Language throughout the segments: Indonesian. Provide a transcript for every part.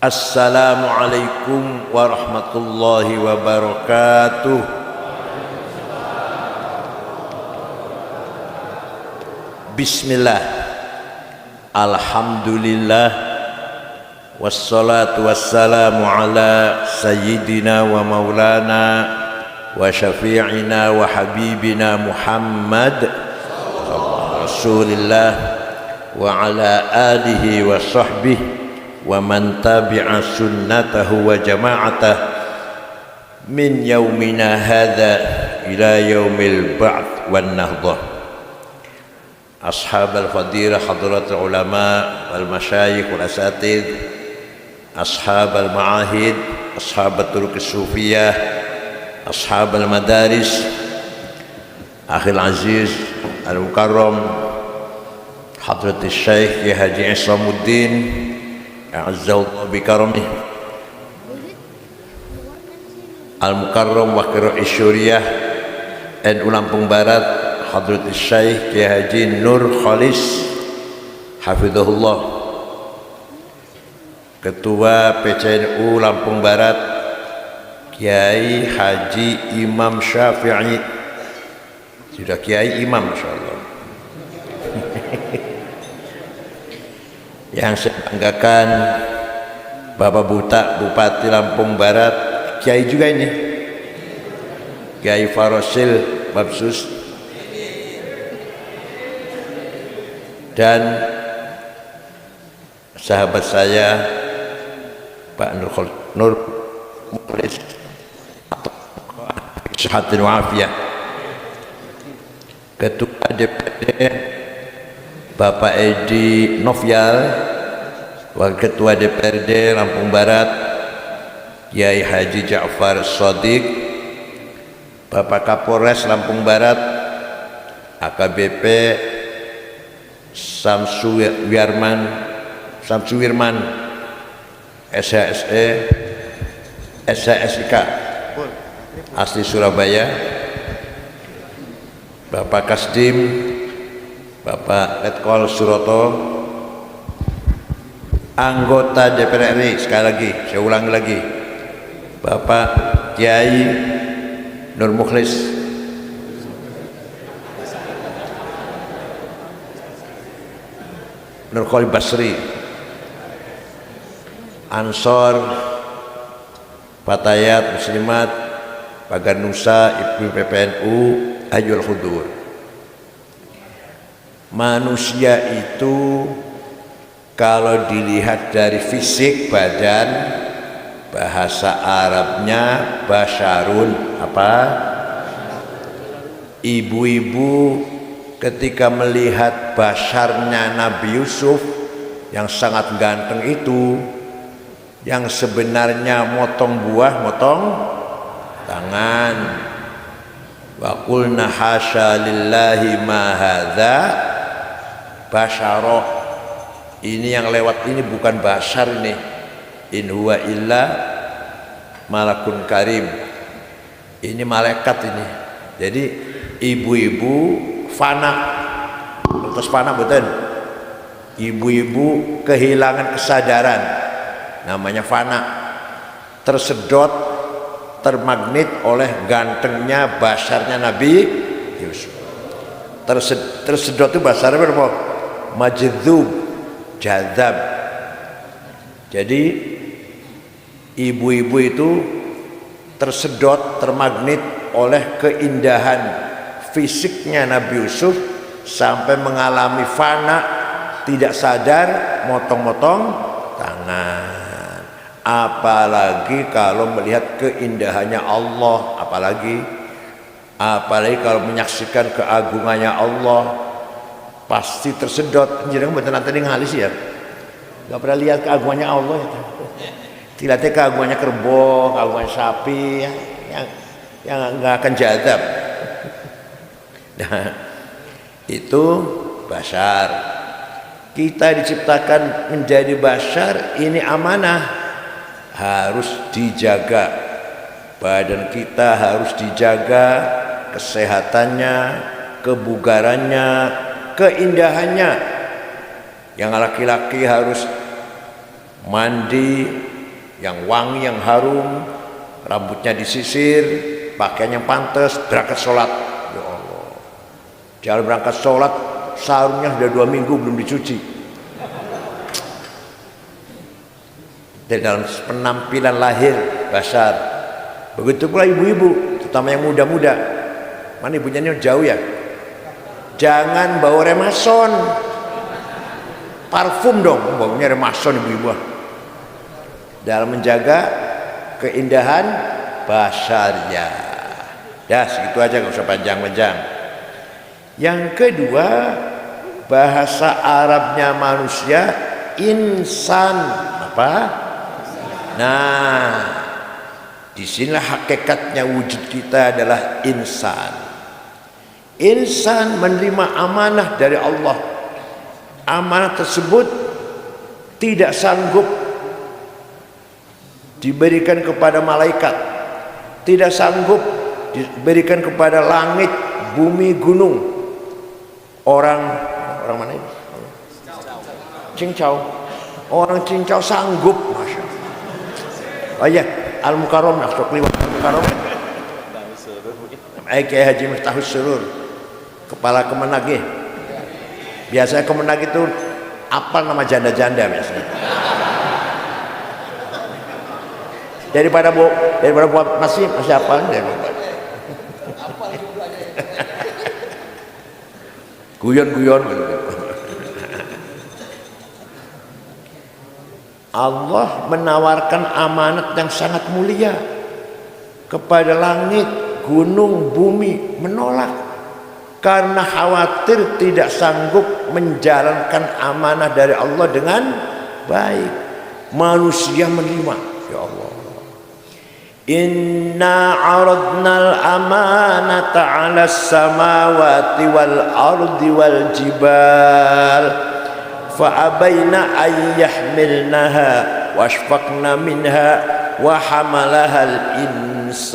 Assalamualaikum warahmatullahi wabarakatuh. Bismillah. Alhamdulillah. Wassalatu wassalamu ala sayyidina wa maulana wa syafi'ina wa habibina Muhammad Rasulillah wa ala alihi wa sahbihi wa man tabi'a sunnatahu wa jama'atah min yaumina hadha ila yaumil ba'th wan nahdah. Ashab al-fadilah hadratul ulama wal masyayikh wal asatidh, ashab al-ma'ahid, ashab al-turuq as-sufiyah, ashab al-madaris, akhil aziz al-mukarram hadratul syekh ya Haji Islamuddin Azzallahu bikaramih Al-Mukarram wa Qira'i Syuriyah NU Lampung Barat Hadratus Syekh Kiai Haji Nur Khalis Hafizahullah, Ketua PCNU Lampung Barat Kiai Haji Imam Syafi'i, sudah Kiai Imam insyaallah. Yang saya banggakan Bapak Bupati Lampung Barat, Kiai juga ini, Kiai Farosil Babsus, dan sahabat saya Pak Nur Mukhlis Sehatin Wafiyah, Ketua DPD Bapak Edi Novial, Wakil Ketua DPRD Lampung Barat Kiai Haji Ja'far Shadiq, Bapak Kapolres Lampung Barat AKBP Samsu Wirman SHSE SHSIK asli Surabaya, Bapak Kasdim Bapak Letkol Suroto, anggota DPR RI, sekali lagi saya ulangi lagi, Bapak Kiai Nur Mukhlis, Nur Khalid Basri, Ansor, Fatayat Muslimat, Pagar Nusa, Ibu PPNU, Ajul Khudur. Manusia itu kalau dilihat dari fisik badan, bahasa Arabnya basyarun, apa? Ibu-ibu ketika melihat basyarnya Nabi Yusuf yang sangat ganteng itu, yang sebenarnya motong buah, motong tangan. Wa qulna hasya lillahi ma hadza basyarah, ini yang lewat ini bukan basyar, ini in huwa illa malakun karim, ini malaikat ini. Jadi ibu-ibu fana, terus fana betul, ibu-ibu kehilangan kesadaran, namanya fana, tersedot, termagnet oleh gantengnya basyarnya Nabi Yusuf. Tersedot itu bahasa Arab apa? Majdzub, jadzab. Jadi ibu-ibu itu tersedot, termagnet oleh keindahan fisiknya Nabi Yusuf sampai mengalami fana, tidak sadar, motong-motong tangan. Apalagi kalau melihat keindahannya Allah, apalagi kalau menyaksikan keagungannya Allah, pasti tersedot. Jangan betul nanti ngalis ya, nggak pernah lihat keagungannya Allah ya. Tidak keagungannya kerbau, keagungannya sapi, yang nggak akan jadab. Nah, itu basyar. Kita diciptakan menjadi basyar, ini amanah, harus dijaga. Badan kita harus dijaga, kesehatannya, kebugarannya, keindahannya. Yang laki-laki harus mandi yang wangi, yang harum, rambutnya disisir, pakaian yang pantas, berangkat sholat. Ya Allah, jangan berangkat sholat sarungnya sudah 2 minggu belum dicuci. Dari dalam penampilan lahir Bashar. Begitu pula ibu-ibu, terutama yang muda-muda. Mana ibunya ini jauh ya? Jangan bawa remason, parfum dong, baunya remason ibu-ibu. Dalam menjaga keindahan Basharnya. Dah segitu aja, nggak usah panjang-panjang. Yang kedua, bahasa Arabnya manusia insan apa? Nah, disinilah hakikatnya wujud kita adalah insan. Insan menerima amanah dari Allah. Amanah tersebut tidak sanggup diberikan kepada malaikat, tidak sanggup diberikan kepada langit, bumi, gunung. Orang mana ini? Cincau. Orang Cincau sanggup, masya Allah. Oh iya, Al-Mukarram, sok liwat Al-Mukarram. Kiai Haji Miftahus Surur, kepala Kemenag. Biasanya Kemenag itu apal nama janda-janda biasanya. Daripada buat masih apal guyon gitu. Allah menawarkan amanat yang sangat mulia kepada langit, gunung, bumi, menolak karena khawatir tidak sanggup menjalankan amanah dari Allah dengan baik. Manusia menerima, ya Allah. Inna aradna al-amanata 'ala as-samawati wal ardi wal jibal fa'abaina an yahmilnaha washfaqna minha wa hamalaha al-insan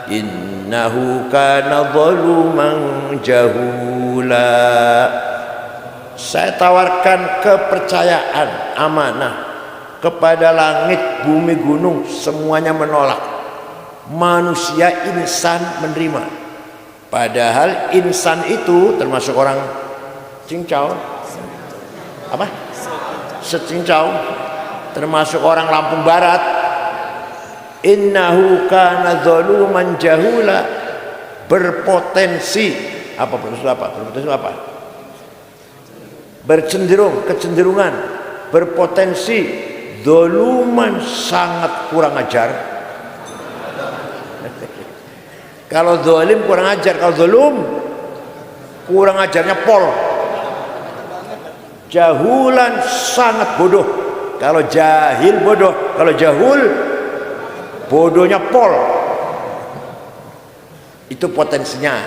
innahu kana zaluman jahula. Saya tawarkan kepercayaan amanah kepada langit, bumi, gunung, semuanya menolak. Manusia insan menerima. Padahal insan itu termasuk orang Cincau. Apa? Secincau, termasuk orang Lampung Barat. Innahu kana zaluman jahula, berpotensi apa? Berpotensi apa? Kecenderungan, berpotensi zaluman, sangat kurang ajar. Kalau zalim kurang ajar, kalau zalum kurang ajarnya pol. Jahulan, sangat bodoh. Kalau jahil bodoh, kalau jahul bodohnya pol. Itu potensinya.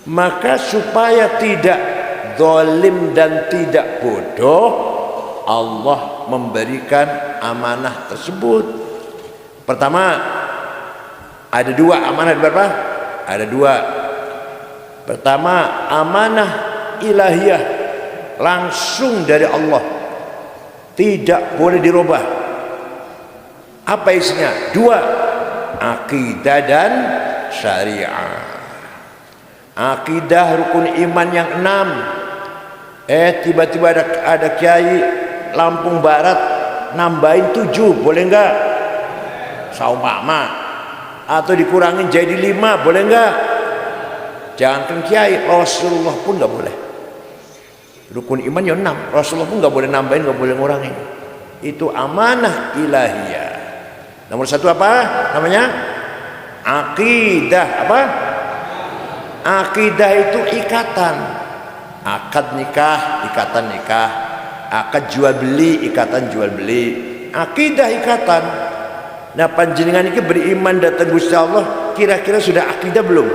Maka supaya tidak zalim dan tidak bodoh, Allah memberikan amanah tersebut. Pertama, ada 2 amanah. Berapa? Ada 2. Pertama, amanah ilahiyah, langsung dari Allah, tidak boleh dirubah. Apa isinya? 2, akidah dan syariah. Akidah rukun iman yang 6. Tiba-tiba ada kiai Lampung Barat nambahin 7, boleh enggak? Saumpama. Atau dikurangin jadi 5, boleh enggak? Jangankan kiai, Rasulullah pun enggak boleh. Rukun iman ya 6, Rasulullah pun nggak boleh nambahin, nggak boleh ngurangin. Itu amanah ilahiyah. Nomor 1 apa namanya? Akidah. Apa? Akidah itu ikatan. Akad nikah, ikatan nikah. Akad jual beli, ikatan jual beli. Akidah ikatan. Nah, panjenengan ini beriman datang Gusti Allah, kira-kira sudah akidah belum?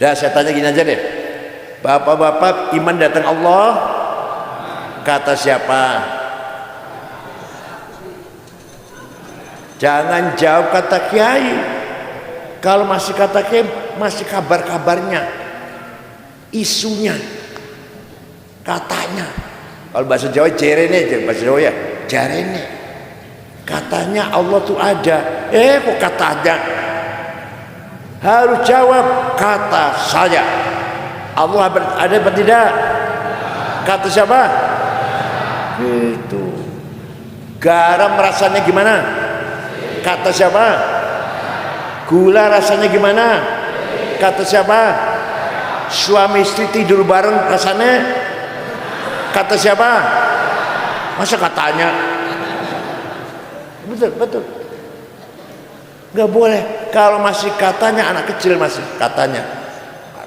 Dah, saya tanya gini aja deh. Bapak-bapak, iman datang Allah kata siapa? Jangan jawab kata kiai. Kalau masih kata kiai, masih kabar-kabarnya, isunya, katanya. Kalau bahasa Jawa jerene aja, bahasa Jawa ya jarene. Katanya Allah tuh ada. Kok katanya? Harus jawab kata saya. Allah ada apa tidak? Kata siapa? Itu. Garam rasanya gimana? Kata siapa? Gula rasanya gimana? Kata siapa? Suami istri tidur bareng rasanya? Kata siapa? Masa katanya? Betul. Nggak boleh. Kalau masih katanya, anak kecil masih katanya.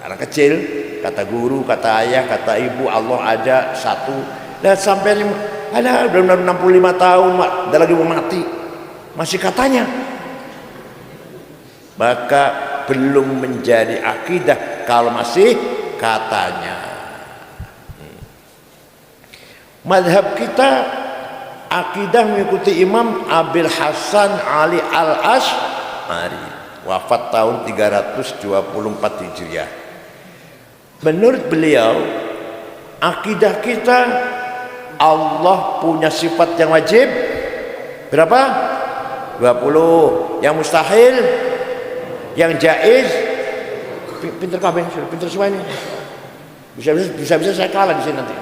Anak kecil, kata guru, kata ayah, kata ibu, Allah ada satu. Dan sampai ada benar 65 tahun, ada lagi mau mati, masih katanya. Maka belum menjadi akidah kalau masih katanya. Madhab kita akidah mengikuti Imam Abil Hasan Ali Al-Asy'ari, wafat tahun 324 Hijriah. Menurut beliau, akidah kita Allah punya sifat yang wajib berapa? 20. Yang mustahil, yang jaiz, pinter kabeh, pinter semuanya. Bisa saya kalah di sini nanti.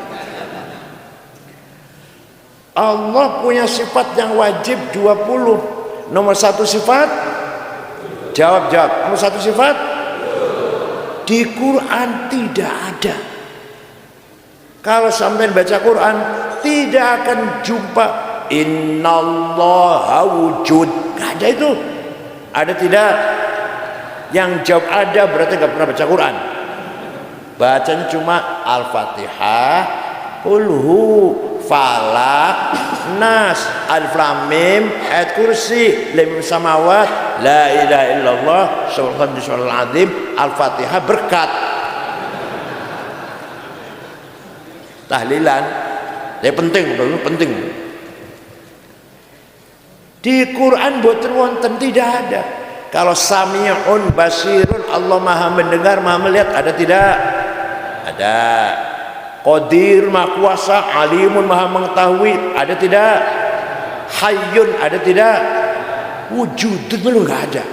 Allah punya sifat yang wajib 20. Nomor satu sifat, jawab. Nomor satu sifat, di Quran tidak ada. Kalau sampai baca Quran, tidak akan jumpa innallaha wujud. Gak ada itu. Ada tidak? Yang jawab ada berarti gak pernah baca Quran. Bacanya cuma Al-Fatihah, Qulhu, Falak, Nas, Alif Lam Mim, Ayat Kursi, Lim Samawat, La ilaha illallah, Subhanallahul azim, Al-Fatihah, berkat. Tahlilan, ya penting. Di Quran boten wonten, tidak ada. Kalau Sami'un Basirun, Allah Maha mendengar, Maha melihat, ada tidak? Ada. Qadir, Maha kuasa, Alimun, Maha mengetahui, ada tidak? Hayyun, ada tidak? Wujudun belum nggak ada.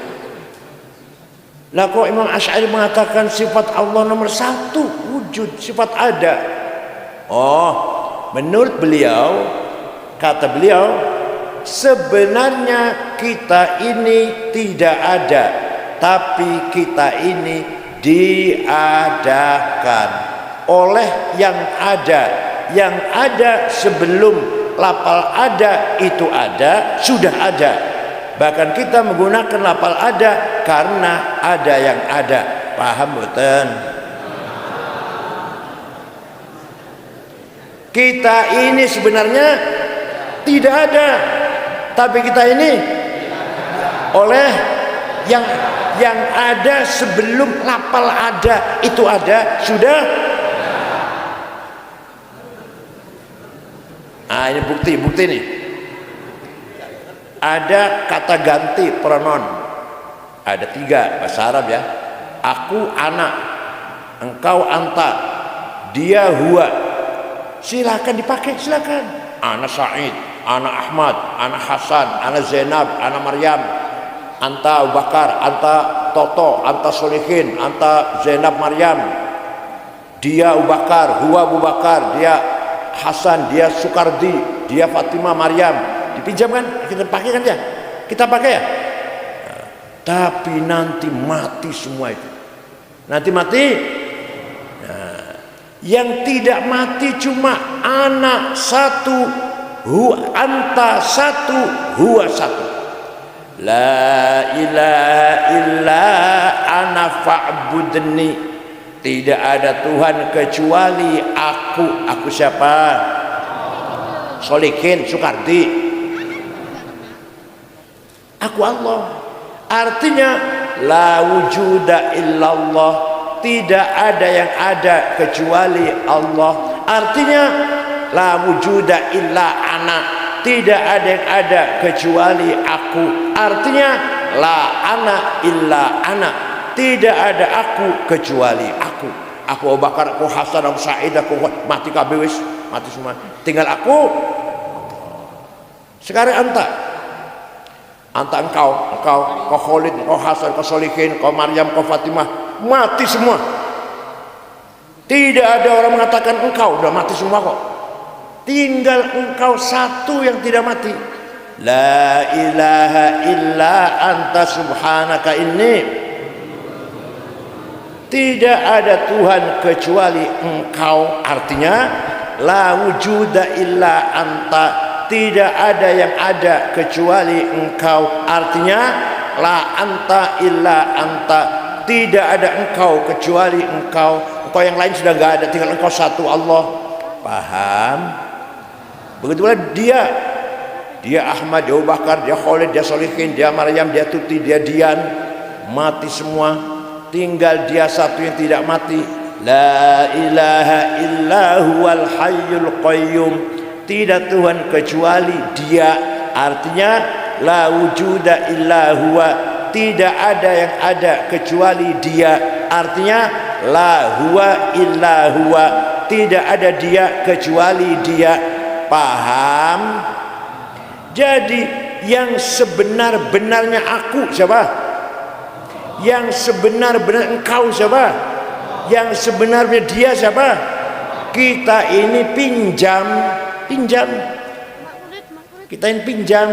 Lah kok Imam Asy'ari mengatakan sifat Allah nomor satu wujud, sifat ada. Oh, menurut beliau, kata beliau, sebenarnya kita ini tidak ada, tapi kita ini diadakan oleh yang ada sebelum lafal ada itu ada, sudah ada. Bahkan kita menggunakan lafal ada karena ada yang ada. Paham betul? Kita ini sebenarnya tidak ada, tapi kita ini oleh yang ada sebelum lafal ada itu ada, sudah. Nah, ini bukti nih. Ada kata ganti pronoun. Ada 3 bahasa Arab ya. Aku anak, engkau anta, dia huwa. Silakan dipakai, silakan. Ana Said, ana Ahmad, ana Hasan, ana Zainab, ana Maryam, anta Abu Bakar, anta Toto, anta Solihin, anta Zainab Maryam. Dia Abu Bakar, huwa Abu Bakar, dia Hasan, dia Sukardi, dia Fatimah Maryam. Dipinjam kan? Kita pakai kan ya? Kita pakai ya? Nah, tapi nanti mati semua itu. Nanti mati. Nah, yang tidak mati cuma anak satu, anta satu, huwa satu. La ilaha illa ana fa'budni. Tidak ada Tuhan kecuali aku. Aku siapa? Solikin, Sukardi. Aku Allah. Artinya la wujuda illallah. Tidak ada yang ada kecuali Allah. Artinya la wujuda illa ana. Tidak ada yang ada kecuali aku. Artinya la ana illa ana. Tidak ada aku kecuali aku. Aku Abu Bakar, aku Hasan, aku Sa'id, aku mati kabeh wis. mati semua. Tinggal aku. Sekarang anta engkau Khalid, kau Hasan, kau Solihin, kau Maryam, kau Fatimah, mati semua. Tidak ada orang mengatakan engkau udah mati semua kok. Tinggal engkau satu yang tidak mati. La ilaha illa anta subhanaka inni. Tidak ada Tuhan kecuali engkau. Artinya la wujuda illa anta. Tidak ada yang ada kecuali engkau. Artinya la anta illa anta. Tidak ada engkau kecuali engkau. Engkau yang lain sudah gak ada, tinggal engkau satu, Allah. Paham? Begitulah dia Ahmad, dia Abu Bakar, dia Khalid, dia Solihin, dia Maryam, dia Tuti, dia Dian, mati semua. Tinggal dia satu yang tidak mati. La ilaha illa huwal hayyul qayyum. Tidak Tuhan kecuali dia. Artinya la wujuda illa huwa. Tidak ada yang ada kecuali dia. Artinya la huwa illa huwa. Tidak ada dia kecuali dia. Paham? Jadi yang sebenar-benarnya aku siapa? Yang sebenar-benar engkau siapa? Yang sebenarnya dia siapa? Kita ini pinjam. Kita ini pinjam.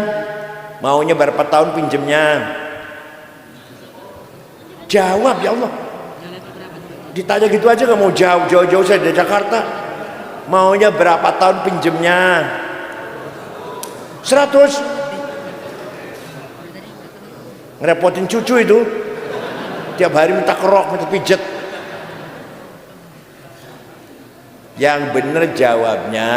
Maunya berapa tahun pinjamnya? Jawab ya Allah. Ditanya gitu aja gak mau jauh-jauh saya dari Jakarta. Maunya berapa tahun pinjamnya? 100. Ngerepotin cucu itu. Tiap hari minta kerok, minta pijet. Yang bener jawabnya,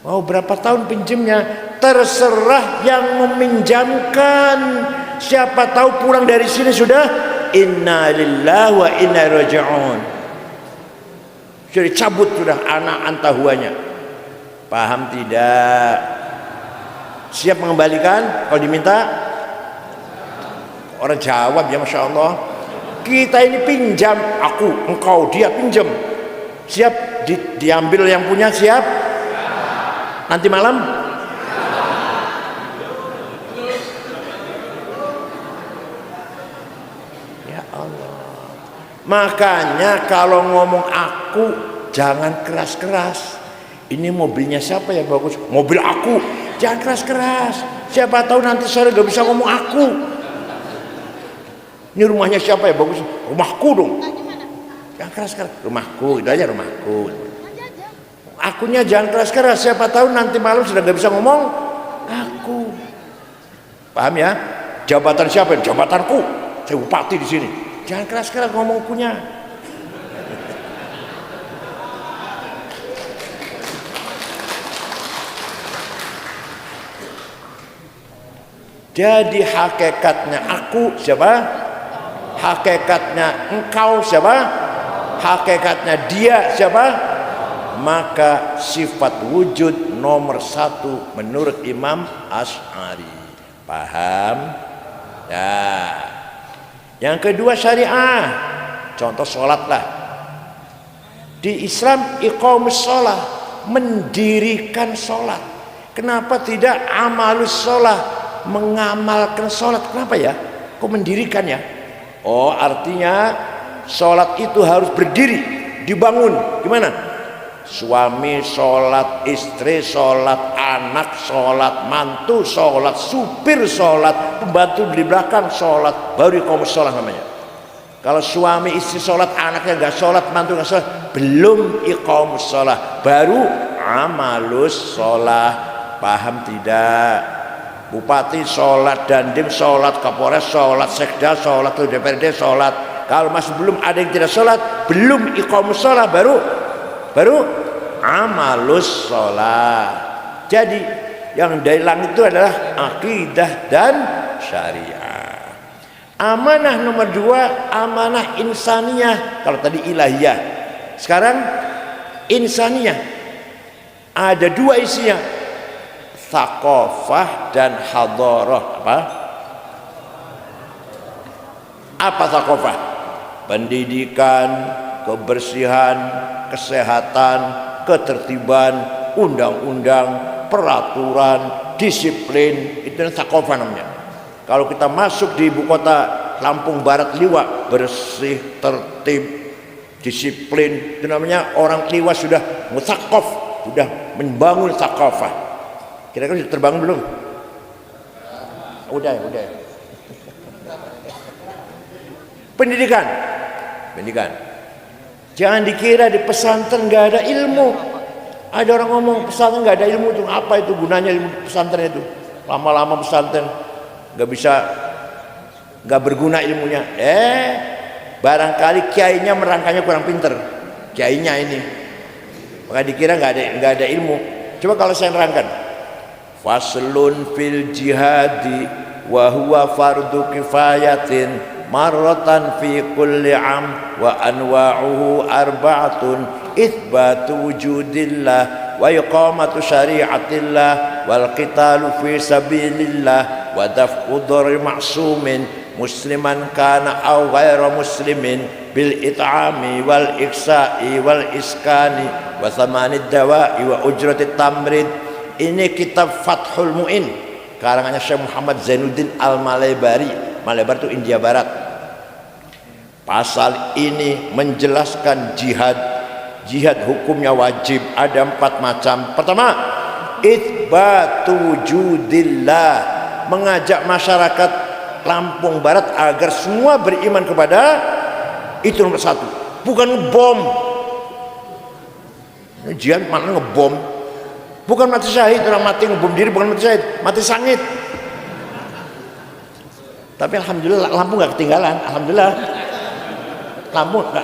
mau berapa tahun pinjamnya? Terserah yang meminjamkan. Siapa tahu pulang dari sini sudah inna lillahi wa inna ilaihi raji'un. Sudah dicabut sudah anak antahuanya. Paham tidak? Siap mengembalikan kalau diminta? Orang jawab ya Masya Allah. Kita ini pinjam, aku, engkau, dia pinjam. Siap diambil yang punya, siap? Nanti malam? Ya Allah. Makanya kalau ngomong aku jangan keras-keras. Ini mobilnya siapa ya bagus? Mobil aku. Jangan keras-keras. Siapa tahu nanti sore gak bisa ngomong aku. Ini rumahnya siapa ya bagus? Rumahku dong. Jangan keras-keras. Rumahku, itu aja rumahku. Akunya jangan keras-keras. Siapa tahu nanti malam sudah gak bisa ngomong aku. Paham ya? Jabatan siapa? Jabatanku. Saya bupati di sini. Jangan keras-keras ngomong punya. Jadi hakikatnya aku siapa? Hakikatnya engkau siapa? Hakikatnya dia siapa? Maka sifat wujud nomor 1 menurut Imam Asy'ari. Paham? Ya. Yang kedua syariah. Contoh sholat lah. Di Islam iqamus sholat, mendirikan sholat. Kenapa tidak amalus sholat? Mengamalkan sholat. Kenapa ya? Kok mendirikan ya? Oh, artinya sholat itu harus berdiri, dibangun. Gimana? Suami sholat, istri sholat, anak sholat, mantu sholat, supir sholat, pembantu di belakang sholat, baru iqamus sholat namanya. Kalau suami istri sholat, anaknya nggak sholat, mantu nggak sholat, belum iqamus sholat, baru amalus sholat. Paham tidak? Bupati sholat, dandim sholat, kapolres sholat, sekda sholat, DPRD sholat. Kalau masih belum ada yang tidak sholat, belum iqamus sholat, baru amalus sholat. Jadi yang dari langit itu adalah akidah dan syariah. Amanah nomor 2, amanah insaniyah. Kalau tadi ilahiyah, sekarang insaniyah. Ada 2 isinya, thaqafah dan hadarah. Apa thaqafah? Pendidikan, kebersihan, kesehatan, ketertiban, undang-undang, peraturan, disiplin, itu sakofah namanya. Kalau kita masuk di ibu kota Lampung Barat Liwa, bersih, tertib, disiplin, itu namanya orang Liwa sudah musakof, sudah membangun sakofah. Kira-kira sudah terbangun belum? Udah. Pendidikan. Jangan dikira di pesantren nggak ada ilmu. Ada orang ngomong pesantren nggak ada ilmu, itu apa itu gunanya ilmu pesantren itu? Lama-lama pesantren nggak berguna ilmunya. Barangkali kiainya merangkanya kurang pinter, kiainya ini, maka dikira nggak ada ilmu. Coba kalau saya nerangkan, faslun fil jihadi wa huwa fardu kifayatin marratan fi kulli am wa anwa'uhu arba'atun itsbatu wujudillah wa iqamatu syari'atillah wal qitalu fi sabilillah wa daf'u dharri ma'sumin musliman kana aw ghairu muslimin bil it'ami wal iksa'i wal iskani wa thamanid dawa'i wa ujratit tamrid. Ini kitab Fathul Mu'in karangannya Syekh Muhammad Zainuddin Al-Malaybari. Malabar itu India Barat. Pasal ini menjelaskan jihad hukumnya wajib, ada 4 macam. Pertama, itsbatu wujudillah, mengajak masyarakat Lampung Barat agar semua beriman kepada itu nomor 1, bukan ngebom. Jihad mana ngebom, bukan mati syahid. Orang mati ngebom diri bukan mati syahid, mati sangit. Tapi alhamdulillah Lampung gak ketinggalan, alhamdulillah Lampung gak,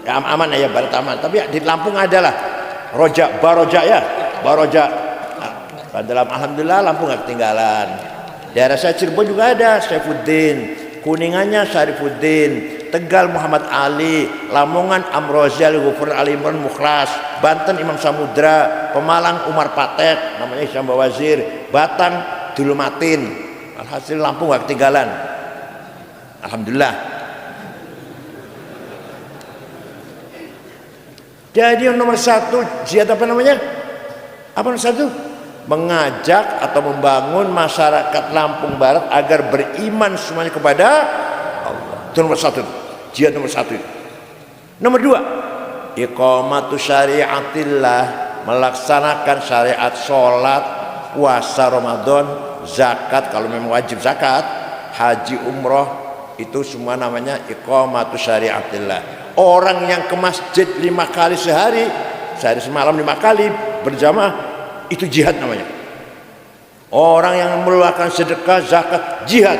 ya aman ya, Barat aman. Tapi di Lampung adalah Baroja. Nah, dalam alhamdulillah Lampung gak ketinggalan. Daerah saya Cirebon juga ada Saifuddin, Kuningannya Syarifuddin, Tegal Muhammad Ali, Lamongan Amrozial Ghufur Ali Imran Mukhlas, Banten Imam Samudra, Pemalang Umar Patek namanya Isyam Bawazir, Batang Dulu Matin. Alhasil Lampung gak ketinggalan, alhamdulillah. Jadi yang nomor 1 jihad apa namanya? Apa nomor 1? Mengajak atau membangun masyarakat Lampung Barat agar beriman semuanya kepada Allah. Itu nomor 1, jihad nomor 1. Nomor 2, iqamatu syariatillah, melaksanakan syariat sholat, puasa Ramadan, zakat kalau memang wajib zakat, haji umroh, itu semua namanya iqamatu syariatillah. Orang yang ke masjid 5 kali sehari semalam 5 kali berjamaah, itu jihad namanya. Orang yang mengeluarkan sedekah, zakat, jihad.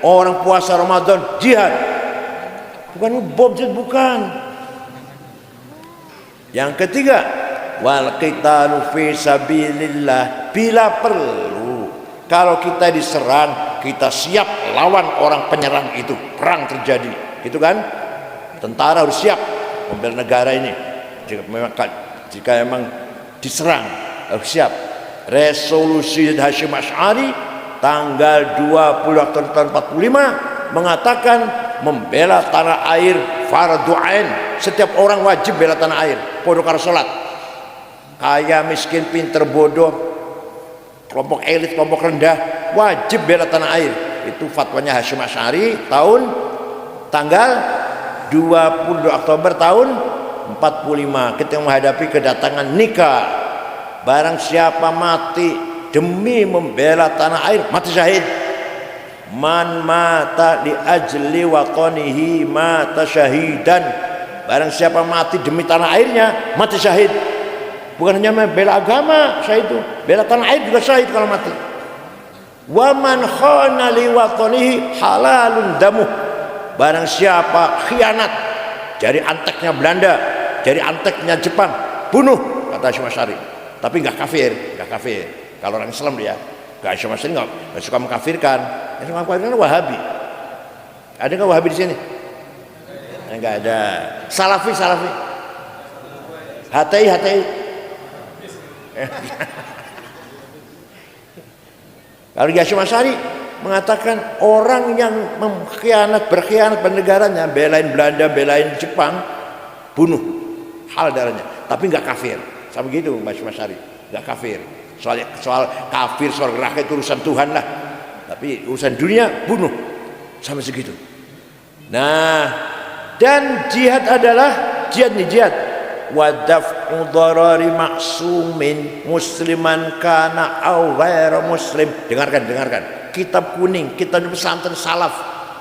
Orang puasa Ramadan, jihad. Bukan bom, bukan. Yang ketiga, wal qitalu fi sabilillah, bila perlu. Kalau kita diserang, kita siap lawan orang penyerang itu. Perang terjadi, gitu kan? Tentara harus siap membela negara ini. Jika memang diserang, harus siap. Resolusi Hasyim Asy'ari tanggal 20 Oktober tahun 45 mengatakan membela tanah air fardu ain. Setiap orang wajib bela tanah air, podo karo salat. Kaya miskin pinter bodoh, kelompok elit kelompok rendah, wajib bela tanah air. Itu fatwanya Hasyim Asy'ari tanggal 20 Oktober tahun 45 ketika menghadapi kedatangan nikah. Barang siapa mati demi membela tanah air, mati syahid. Man mata li ajli watanihi mata syahidan. Barang siapa mati demi tanah airnya, mati syahid. Bukan hanya membela agama, syahid itu bela tanah air juga syahid kalau mati. Wa man khana li watanihi halalun damuh. Barang siapa khianat, jari anteknya Belanda, jari anteknya Jepang, bunuh, kata Hasyim Asy'ari. Tapi nggak kafir. Kalau orang Islam dia, nggak Hasyim Asy'ari nggak suka mengkafirkan. Yang suka mengkafirkan Wahabi. Ada nggak Wahabi di sini? Nggak ada. Salafi. HTI. Kalau Hasyim Asy'ari mengatakan orang yang berkhianat pada negaranya, belain Belanda, belain Jepang, bunuh, hal darahnya. tapi nggak kafir. Sama gitu Mas Syari, nggak kafir. Soal kafir, soal neraka itu urusan Tuhan lah. Tapi urusan dunia bunuh sama segitu. Nah, dan jihad adalah jihad wadaf'u dharari maksumin musliman kana aw ghairu muslim. Dengarkan kitab kuning, kitab pesantren salaf,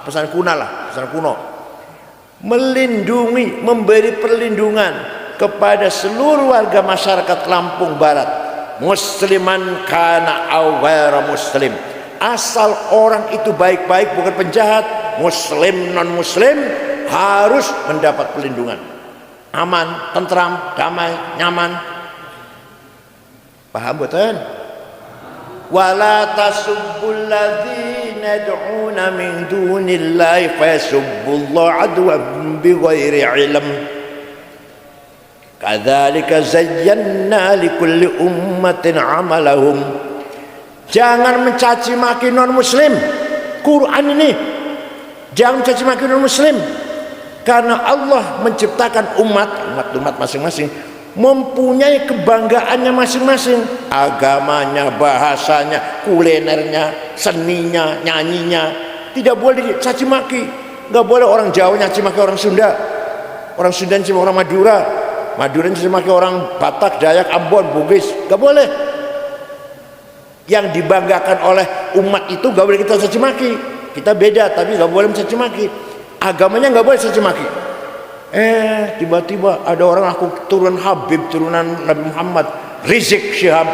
pesantren kuno, melindungi, memberi perlindungan kepada seluruh warga masyarakat Lampung Barat, musliman kana aw ghairu muslim, asal orang itu baik-baik, bukan penjahat, muslim non muslim, harus mendapat perlindungan, aman, tentram, damai, nyaman. Paham betul? Wala tasubbul ladzina yad'una min dunillahi fayasubbullaha adwan bighairi ilm. Kadzalika zayyana likulli ummatin amalahum. Jangan mencaci maki non muslim. Quran ini jangan mencaci maki non muslim, karena Allah menciptakan umat masing-masing mempunyai kebanggaannya masing-masing, agamanya, bahasanya, kulinernya, seninya, nyanyinya. Tidak boleh dicaci maki. Nggak boleh orang Jawa nyaci maki orang Sunda, orang Sunda nyaci orang Madura, Madura nyaci maki orang Batak, Dayak, Ambon, Bugis. Nggak boleh. Yang dibanggakan oleh umat itu nggak boleh kita caci maki. Kita beda tapi nggak boleh mencaci maki. Agamanya nggak boleh caci maki. Tiba-tiba ada orang aku turunan Habib, turunan Nabi Muhammad, Rizik Syihab,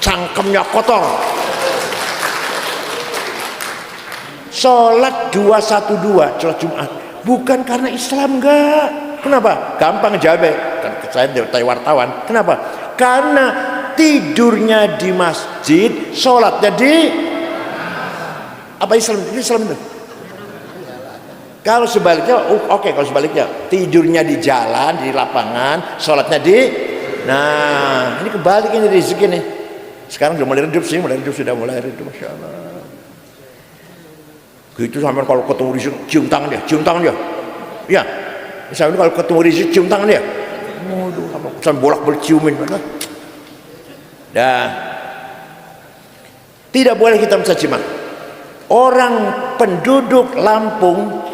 cangkemnya kotor, sholat 212 sholat Jumat, bukan karena Islam, enggak. Kenapa? Gampang jawab, kan saya dari wartawan. Kenapa? Karena tidurnya di masjid, sholatnya di apa Islam? Islam itu. Kalau sebaliknya, oke, kalau sebaliknya tidurnya di jalan, di lapangan, sholatnya di, nah ini kebalik ini rezeki nih. Sekarang sudah mulai redup sih, sudah mulai redup, masya Allah. Gitu sampai kalau ketemu rezeki cium tangan dia, ya. Misalnya kalau ketemu rezeki cium tangan dia, waduh, sampai bolak-balik ciumin, mana? Dah, tidak boleh kita mencaci maki. Orang penduduk Lampung,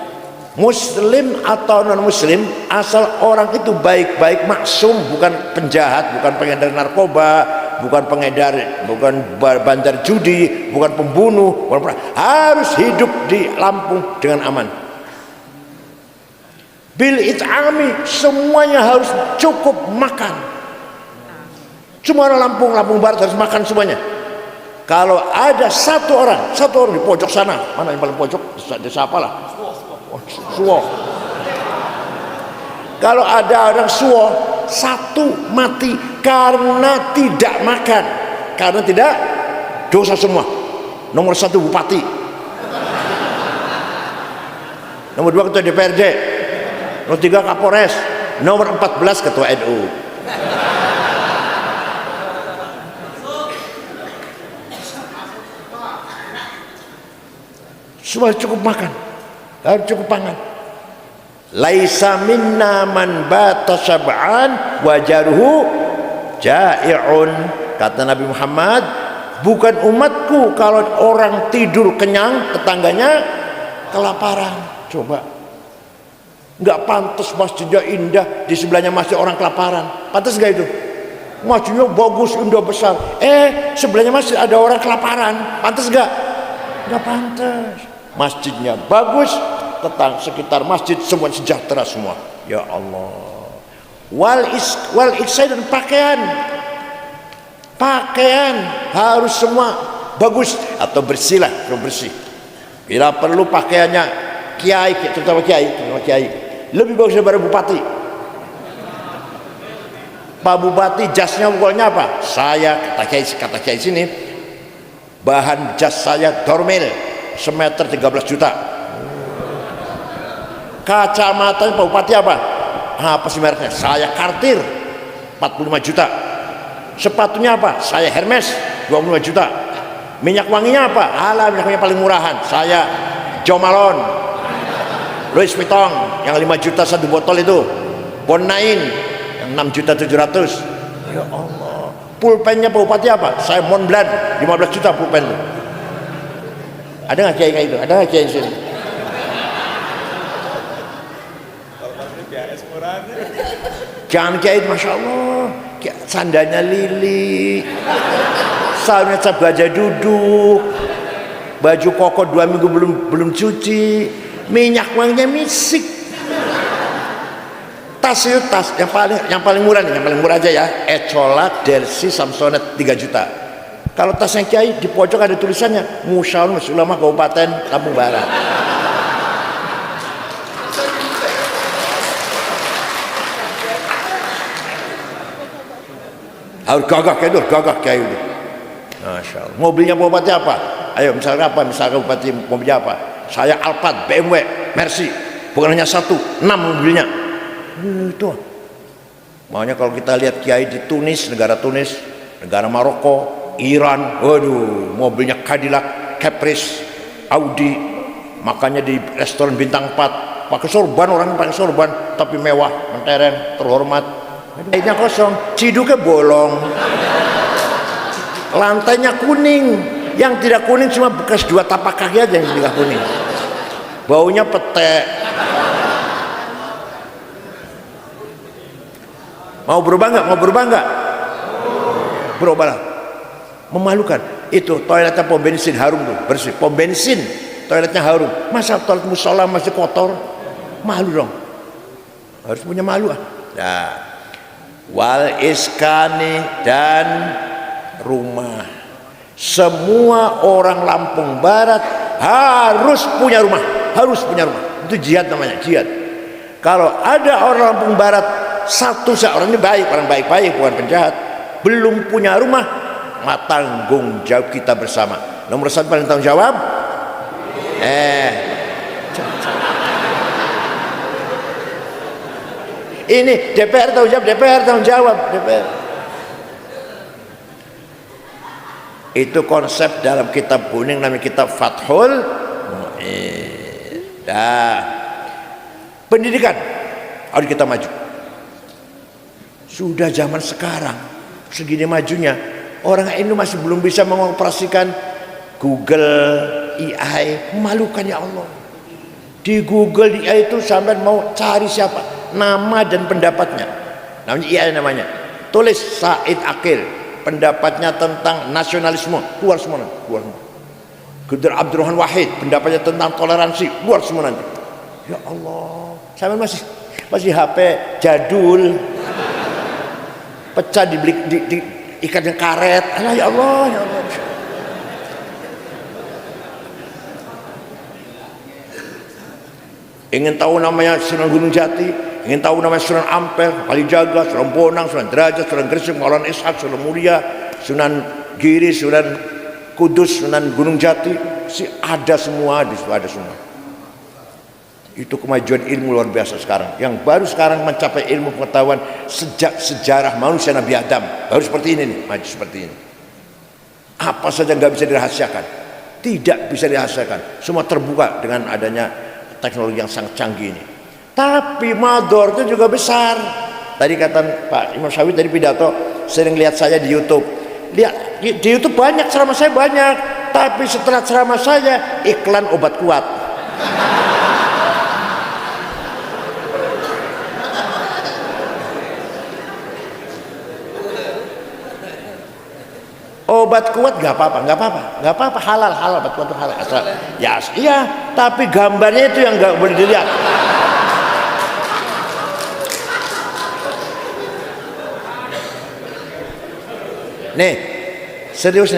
muslim atau non muslim, asal orang itu baik-baik, maksum, bukan penjahat, bukan pengedar narkoba, bukan pengedar, bukan bandar judi, bukan pembunuh, harus hidup di Lampung dengan aman. Bil it'ami, semuanya harus cukup makan. Semua orang Lampung Barat harus makan semuanya. Kalau ada satu orang di pojok sana, mana yang paling pojok, desa apalah, Suwo. Kalau ada orang Suwo satu mati karena tidak makan, karena tidak, dosa semua. Nomor 1 bupati, nomor 2 ketua DPRD, nomor 3 Kapolres, nomor 14 ketua NU. Semua cukup makan, harus cukup pangan. Laisa minna man bata sab'an wajaruhu ja'i'un. Kata Nabi Muhammad, bukan umatku kalau orang tidur kenyang, tetangganya kelaparan. Coba, nggak pantas masjidnya indah, di sebelahnya masjid orang kelaparan. Pantas nggak itu? Masjidnya bagus, indah, besar, sebelahnya masjid ada orang kelaparan. Pantas nggak? Nggak pantas. Masjidnya bagus, sekitar masjid semua sejahtera semua. Ya Allah. Wal iksai, dan pakaian harus semua bagus atau bersih lah, bersih. Bila perlu pakaiannya kiai, terutama kiai lebih bagus daripada bupati. Pak Bupati jasnya pokoknya apa? Saya kata kiai sini, bahan jas saya dormil semeter 13 juta. Kacamata Pak Bupati apa sih mereknya? Saya Cartier 45 juta. Sepatunya apa? Saya Hermes 25 juta. Minyak wanginya apa? Minyak wanginya paling murahan, saya Jo Malone, Louis Vuitton yang 5 juta satu botol itu. Bonain yang 6.700.000. Ya Allah, pulpennya Pak Bupati apa? Saya Montblanc 15 juta pulpen. Ada nggak kiai kayak itu? Ada nggak kiai di sini? Jangan kiai, masya Allah, sandalnya lili, sarungnya cap gajah duduk, baju koko 2 minggu belum cuci, minyak wanginya misik. Tas itu tas yang paling murah nih, yang paling murah aja ya, Ecola Delsi Samsonite 3 juta. Kalau tasnya kiai di pojok ada tulisannya Musyawarah Majelis Ulama Kabupaten Lampung Barat. Harus gagah kayak itu. Masya Allah. Mobilnya Bupati apa? Ayo misalnya apa? Misalnya Bupati mobilnya apa? Saya Alphard, BMW, Mercy. Bukan hanya 1, 6 mobilnya. Itu. Makanya kalau kita lihat kiai di Tunis, negara Maroko, Iran, waduh, mobilnya Cadillac, Caprice, Audi. Makanya di restoran bintang 4 pakai sorban, orang pakai sorban tapi mewah, mentereng, terhormat. Lainnya kosong, ciduknya bolong, lantainya kuning, yang tidak kuning cuma bekas 2 tapak kaki aja yang tidak kuning, baunya pete. Mau berubah nggak? Berubahlah. Memalukan. Itu toiletnya pom bensin harum tuh, bersih. Pom bensin toiletnya harum. Masa toilet musola masih kotor? Malu dong. Harus punya malu. Nah, wal iskani dan rumah. Semua orang Lampung Barat harus punya rumah. Itu jihad namanya, jihad. Kalau ada orang Lampung Barat satu orang ini baik, orang baik-baik, bukan penjahat, belum punya rumah, tanggung jawab kita bersama. Nomor 1 paling tanggung jawab. Ini DPR tanggung jawab, DPR. Itu konsep dalam kitab kuning namanya kitab Fathul Mu'in. Pendidikan harus kita maju. Sudah zaman sekarang segini majunya, orang ini masih belum bisa mengoperasikan Google, AI. Memalukan ya Allah. Di Google, di AI itu sampai mau cari siapa, nama dan pendapatnya, namanya AI namanya. Tulis Said Akil, pendapatnya tentang nasionalisme, keluar semua nanti, keluar semua. Ghadar Abdurrahman Wahid, pendapatnya tentang toleransi, keluar semua nanti. Ya Allah, sampai masih HP jadul, pecah dibeli di ikatnya karet. Ya Allah, ya Allah. Ingin tahu namanya Sunan Gunung Jati, ingin tahu namanya Sunan Ampel, Kalijaga, Sunan Bonang, Sunan Derajat, Sunan Gresik, Maulana Ishak, Sunan Muria, Sunan Giri, Sunan Kudus, Sunan Gunung Jati, ada semua di situ, ada semua. Itu kemajuan ilmu luar biasa sekarang. Yang baru sekarang mencapai ilmu pengetahuan sejak sejarah manusia Nabi Adam. Baru seperti ini nih, maju seperti ini. Apa saja nggak bisa dirahasiakan, tidak bisa dirahasiakan. Semua terbuka dengan adanya teknologi yang sangat canggih ini. Tapi mador itu juga besar. Tadi kata Pak Imam Syawid dari pidato, sering lihat saya di YouTube. Lihat di YouTube banyak ceramah saya banyak, tapi setelah ceramah saya iklan obat kuat. Obat kuat nggak apa-apa, halal, obat kuat itu halal. Asal, ya iya, tapi gambarnya itu yang nggak boleh dilihat. Nih, serius.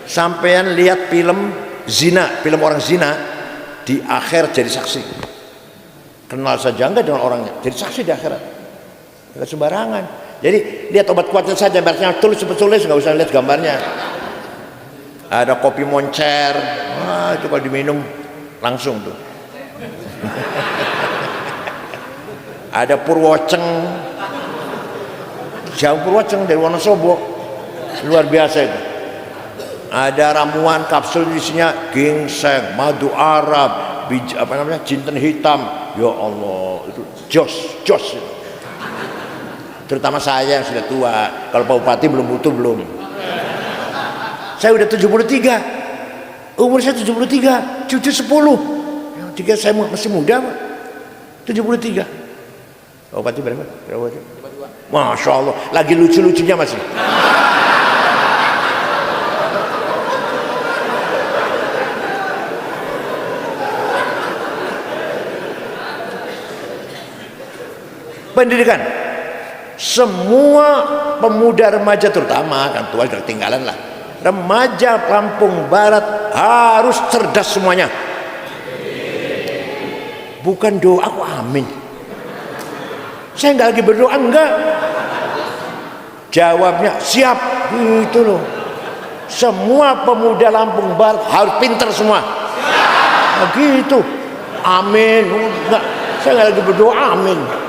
Sampean lihat film zina, film orang zina, di akhir jadi saksi. Kenal saja enggak dengan orangnya, jadi saksi di akhirat. Enggak sembarangan. Jadi lihat obat kuatnya saja, barusan tulis nggak usah lihat gambarnya. Ada kopi moncer, itu kalau diminum langsung tuh. Ada Purwoceng, jauh Purwoceng dari Wonosobo, luar biasa itu. Ada ramuan kapsul isinya ginseng, madu Arab, jinten hitam. Ya Allah, itu jos. terutama saya yang sudah tua. Kalau Pak Bupati belum butuh belum. Saya udah 73, umur saya 73, cucu 10. Jika saya masih muda, 73. Pak Bupati berapa? Masya Allah, lagi lucu-lucunya masih. Pendidikan, semua pemuda remaja terutama kan tua sudah ketinggalan lah. Remaja Lampung Barat harus cerdas semuanya. Bukan doa, aku amin. Saya nggak lagi berdoa, enggak. Jawabnya siap, gitu loh. Semua pemuda Lampung Barat harus pinter semua. Nah, gitu. Amin. Enggak, saya nggak lagi berdoa, amin.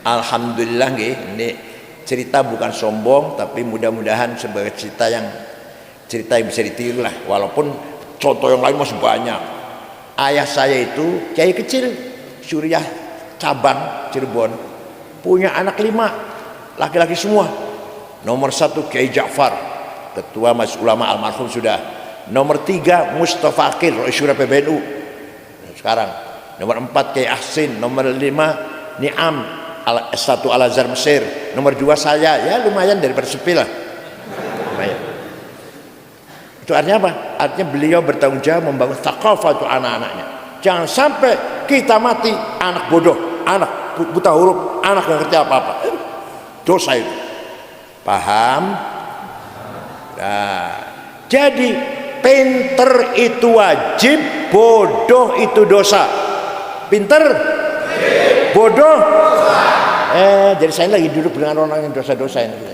Alhamdulillah ini cerita bukan sombong, tapi mudah-mudahan sebagai cerita yang bisa ditiru lah. Walaupun contoh yang lain masih banyak. Ayah saya itu kiai kecil, Suriah cabang Cirebon, punya anak 5, laki-laki semua. Nomor 1 Kiai Ja'far, ketua Majelis Ulama almarhum sudah. Nomor 3 Mustafa Akil, Rois Syura PBNU sekarang. Nomor 4 Kiai Ahsin. Nomor 5 Ni'am S1 Al-Azhar Mesir. Nomor 2 saya, ya lumayan daripada sepi lah. Lumayan. Itu artinya apa? Artinya beliau bertanggung jawab membangun thaqafah untuk anak-anaknya. Jangan sampai kita mati anak bodoh, anak buta huruf, anak yang ngerti apa-apa. Dosa itu. Paham? Nah, jadi pinter itu wajib, bodoh itu dosa. Pinter, bodoh. Jadi saya lagi duduk dengan orang yang dosa-dosa ini.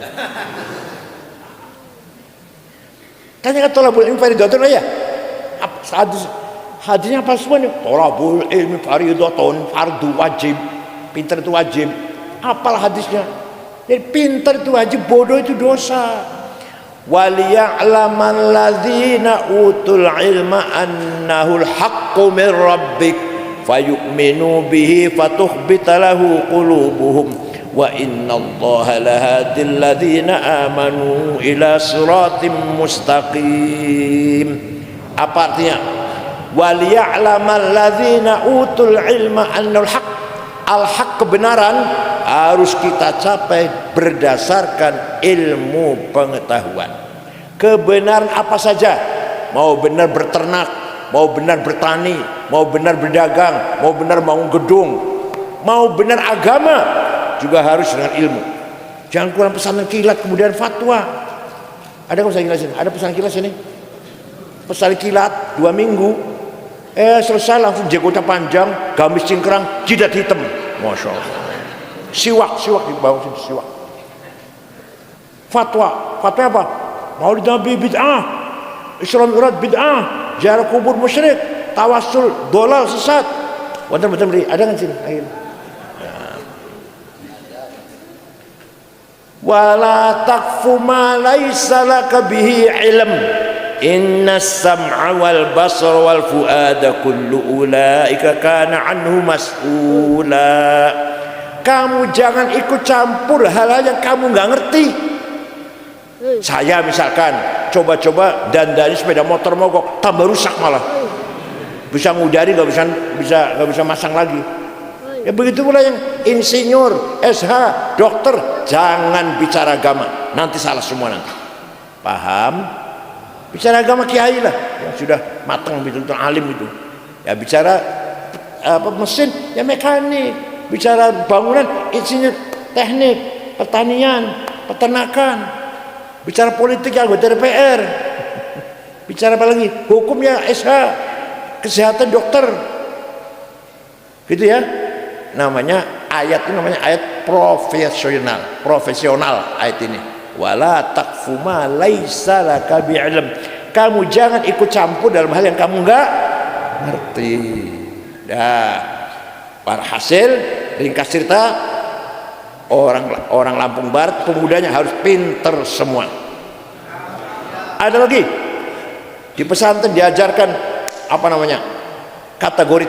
Tanya ke tolabul ilmi faridatun ya. Hadisnya apa semua nih? Tolabul ilmi faridatun, fardu wajib. Pintar itu wajib. Apalah hadisnya? Jadi pintar itu wajib, bodoh itu dosa. Waliya'lamal ladzina utul ilma annahul haqqu min rabbik fayu'minu bihi fatukhbita lahu qulubuhum wa innallaha lahadil ladzina amanu ila siratim mustaqim. Apa artinya? Waliya'lamal ladzina utul ilma annal haq. Al-haq, kebenaran, harus kita capai berdasarkan ilmu pengetahuan. Kebenaran apa saja, mau benar berternak, mau benar bertani, mau benar berdagang, mau benar bangun gedung, mau benar agama, juga harus dengan ilmu. Jangan kurang pesanan kilat kemudian fatwa. Ada nggak pesanan kilat sini? Ada pesanan kilat sini? Pesanan kilat 2 minggu, selesai langsung jenggot panjang, gamis cingkrang, jidat hitam. Masya Allah. Siwak di bawah sini, siwak. Fatwa apa? Maulid Nabi bid'ah, Isra Mi'raj bid'ah, ziarah kubur musyrik, tawassul dolal sesat. Betul ada kan sini? Ayo. Wala taqfu ma laysa laka bihi ilm. Innas sam'a wal basar wal fuada kullu ulaika kana anhu mas'ula. Kamu jangan ikut campur hal-hal yang kamu nggak ngerti. Saya misalkan coba-coba dandani sepeda motor mogok, tambah rusak malah. Bisa ngudari nggak bisa masang lagi. Ya begitu pula yang insinyur, SH, dokter, jangan bicara agama, nanti salah semua nanti. Paham? Bicara agama kiai lah yang sudah matang, betul-betul alim itu. Ya bicara mesin, ya mekanik. Bicara bangunan, insinyur, teknik, pertanian, peternakan. Bicara politik, ya anggota DPR. Bicara apa lagi? Hukum, ya SH, kesehatan dokter. Gitu ya. Namanya ayat ini namanya ayat profesional ayat ini. Wala taqfu ma laisa laka bi'ilm. Kamu jangan ikut campur dalam hal yang kamu enggak ngerti. Hasil ringkas cerita, orang Lampung Barat pemudanya harus pinter semua. Ada lagi di pesantren diajarkan apa namanya? Kategori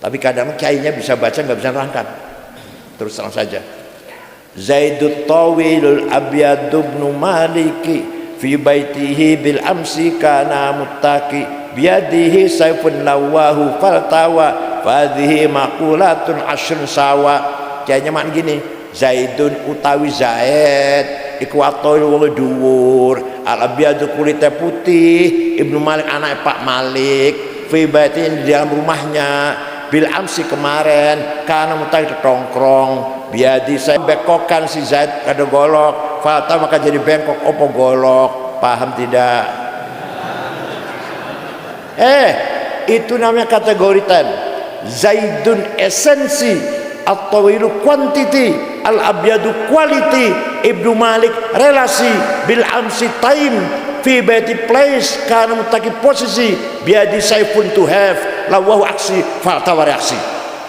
Tapi kadang kiainya bisa baca nggak bisa nerangkan. Terus terang saja. Zaidut tawilul abyadu ibnu maliki fi baitihi bil amsi kana muttaqi biyadihi sayfun lawahu faltawa fadhihi maqulatun asrun sawa. Kiainya mak gini, Zaidun utawi Zaid iku atoi wong dhuwur, al abyadu kulitnya putih, Ibnu Malik anak Pak Malik, fi baitihi di dalam rumahnya, bil amsi kemarin kana muttaqi tongkrong biadi saya bekokan si Zaid kada golok fata maka jadi bengkok opo golok, paham tidak? Itu namanya kategori 10. Zaidun esensi, at-tawilu quantity, al-abyadu quality, Ibnu Malik relasi, bil amsi time, fi baiti place karena mutaki posisi, biadi saifun to have, lawahu aksi fata wa reaksi.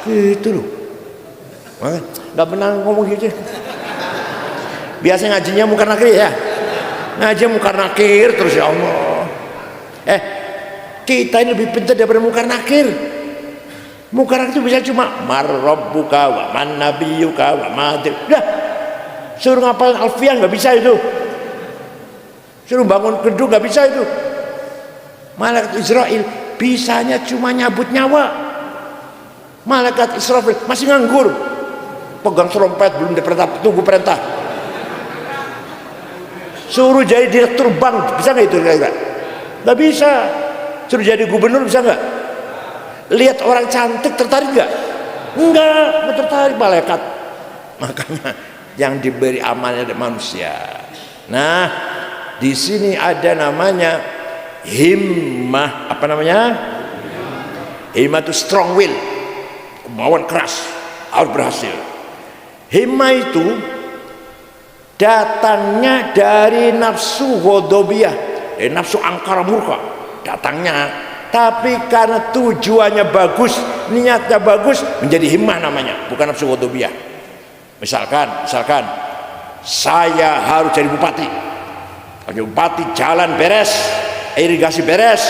Gitu loh. Nggak pernah ngomong gitu. Biasanya ngajinya mungkar nakir ya, ngaji mungkar nakir terus, ya Allah. Kita ini lebih pintar daripada mungkar nakir. Mungkar nakir itu bisa cuma marrabbuka wa man nabiyuka wa madri. Udah, suruh ngapalin alfian nggak bisa itu, suruh bangun gedung nggak bisa itu. Malaikat Israel bisanya cuma nyabut nyawa. Malaikat Israfil masih nganggur, pegang serompet belum diperintah, tunggu perintah. Suruh jadi direktur bank bisa nggak itu? Nggak bisa. Suruh jadi gubernur bisa nggak? Lihat orang cantik tertarik nggak? Nggak tertarik malaikat. Makanya yang diberi amalnya dari manusia. Nah, di sini ada namanya himmah. Apa namanya? Himmah itu strong will, kemauan keras, harus berhasil. Himmah itu datangnya dari nafsu ghadabiyah, dari nafsu angkara murka datangnya, tapi karena tujuannya bagus, niatnya bagus, menjadi himmah namanya, bukan nafsu ghadabiyah. Misalkan saya harus jadi bupati. Kalau bupati jalan beres, irigasi beres,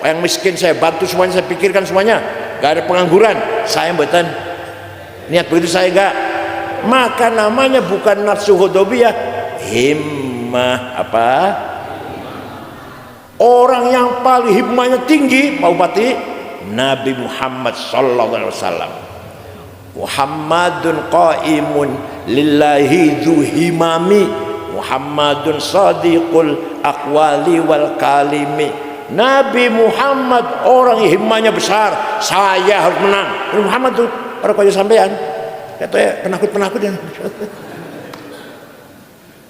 yang miskin saya bantu semuanya, saya pikirkan semuanya, gak ada pengangguran, saya mboten niat begitu, saya enggak. Maka namanya bukan nafsu ghadabiyah, himmah. Apa? Orang yang paling himmahnya tinggi, Pak Bupati, Nabi Muhammad sallallahu alaihi wasallam. Muhammadun qaimun lillahi dzu himami, Muhammadun sadiqul aqwali wal kalimi. Nabi Muhammad orang yang himmahnya besar, saya harus menang. Nabi Muhammad tuh orang kaya sampean, katanya penakut ya.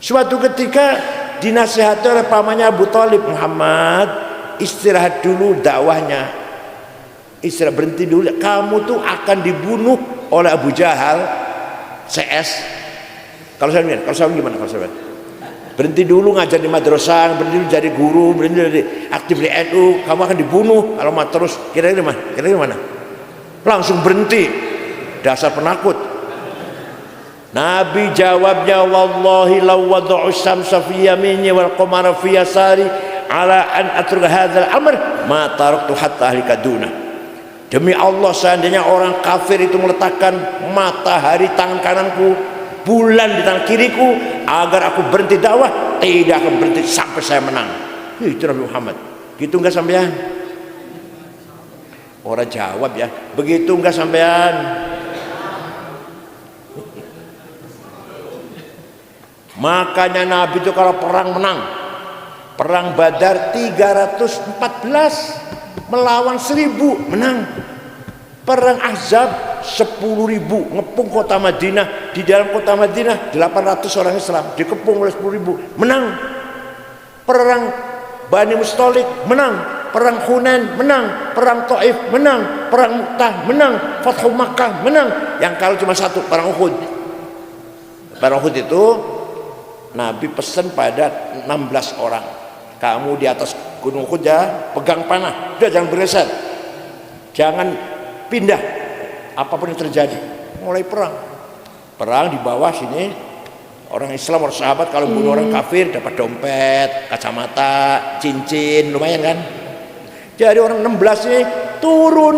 Suatu ketika dinasihati oleh pamannya Abu Thalib, Muhammad istirahat dulu dakwahnya, istirahat, berhenti dulu, kamu tuh akan dibunuh oleh Abu Jahal CS. Kalau saya gimana? Kalau saya berhenti dulu ngajar di madrasah, berhenti dulu jadi guru, berhenti dulu aktif di NU, kamu akan dibunuh kalau mau terus. Kira-kira mana? Langsung berhenti, dasar penakut. Nabi jawabnya, wallahi law wada'u syamsa fi yamini wal qamara fi yasari ala an atruka hadzal amr ma taraktu hatta ahlika duna. Demi Allah, seandainya orang kafir itu meletakkan matahari tangan kananku, bulan di tangan kiriku, agar aku berhenti dakwah, tidak akan berhenti sampai saya menang. Itu Nabi Muhammad. Gitu enggak sampean? Orang jawab ya, begitu enggak sampean? Makanya Nabi itu kalau perang menang. Perang Badar 314 melawan 1000 menang. Perang Ahzab 10.000 ngepung kota Madinah. Di dalam kota Madinah 800 orang Islam dikepung oleh 10.000 menang. Perang Bani Mustalik menang. Perang Hunain menang. Perang Taif menang. Perang Mu'tah menang. Fathu Makkah menang. Yang kalau cuma satu, perang Uhud. Perang Uhud itu Nabi pesan pada 16 orang, kamu di atas gunung Uhud ya, pegang panah, udah jangan bergeser, jangan pindah, apapun yang terjadi. Mulai perang di bawah sini, orang Islam, orang sahabat kalau bunuh orang kafir dapat dompet, kacamata, cincin, lumayan kan. Jadi orang 16 ini turun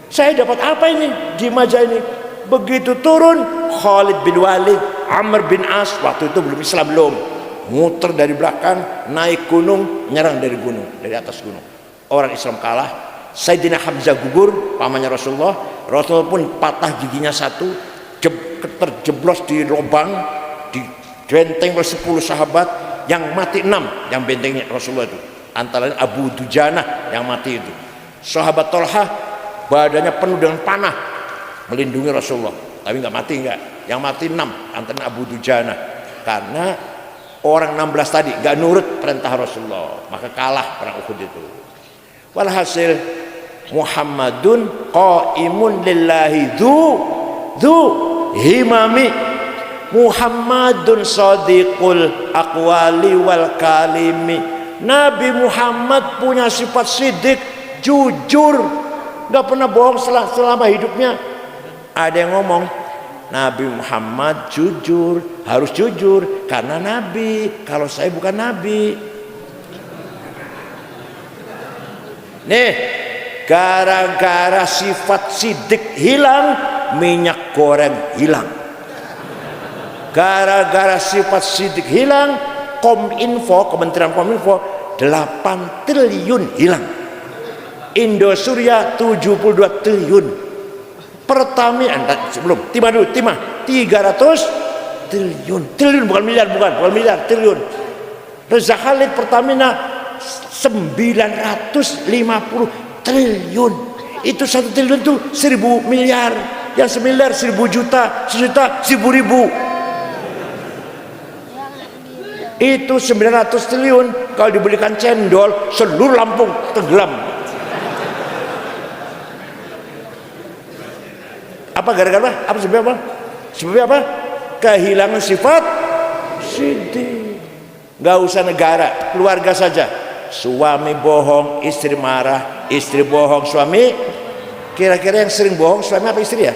Saya dapat apa ini di maja ini? Begitu turun, Khalid bin Walid, Amr bin As, waktu itu belum Islam belum, muter dari belakang, naik gunung, nyerang dari gunung, dari atas gunung. Orang Islam kalah. Sayyidina Hamzah gugur, pamannya Rasulullah. Rasulullah pun patah giginya satu, terjeblos di lubang, dibenteng oleh 10 sahabat, yang mati 6, yang bentengnya Rasulullah itu. Antara lain Abu Dujanah yang mati itu. Sahabat Tolhah badannya penuh dengan panah melindungi Rasulullah, tapi nggak mati, nggak. Yang mati 6, antara Abu Dujanah, karena orang 16 tadi nggak nurut perintah Rasulullah, maka kalah perang Uhud itu. Walhasil Muhammadun qaimun lillahi dzu himami, Muhammadun sadiqul aqwali wal kalimi. Nabi Muhammad punya sifat sidik, jujur, nggak pernah bohong selama hidupnya. Ada yang ngomong Nabi Muhammad jujur, harus jujur karena Nabi, kalau saya bukan Nabi. Nih, gara-gara sifat sidik hilang, minyak goreng hilang. Gara-gara sifat sidik hilang, Kominfo, Kementerian Kominfo 8 triliun hilang. Indosuria 72 triliun. Pertamina sebelum Timah 300 triliun. Triliun bukan miliar, bukan miliar, triliun. Reza Khalid Pertamina 950 triliun. Itu 1 triliun itu 1000 miliar. Yang semiliar 1000 juta, sejuta 1000 ribu. Itu 900 triliun. Kalau dibelikan cendol, seluruh Lampung tenggelam. Apa gara-gara apa? Apa sebabnya apa? Sebabnya apa? Kehilangan sifat sidik. Gak usah negara, keluarga saja. Suami bohong, istri marah, istri bohong, suami. Kira-kira yang sering bohong suami apa istri ya?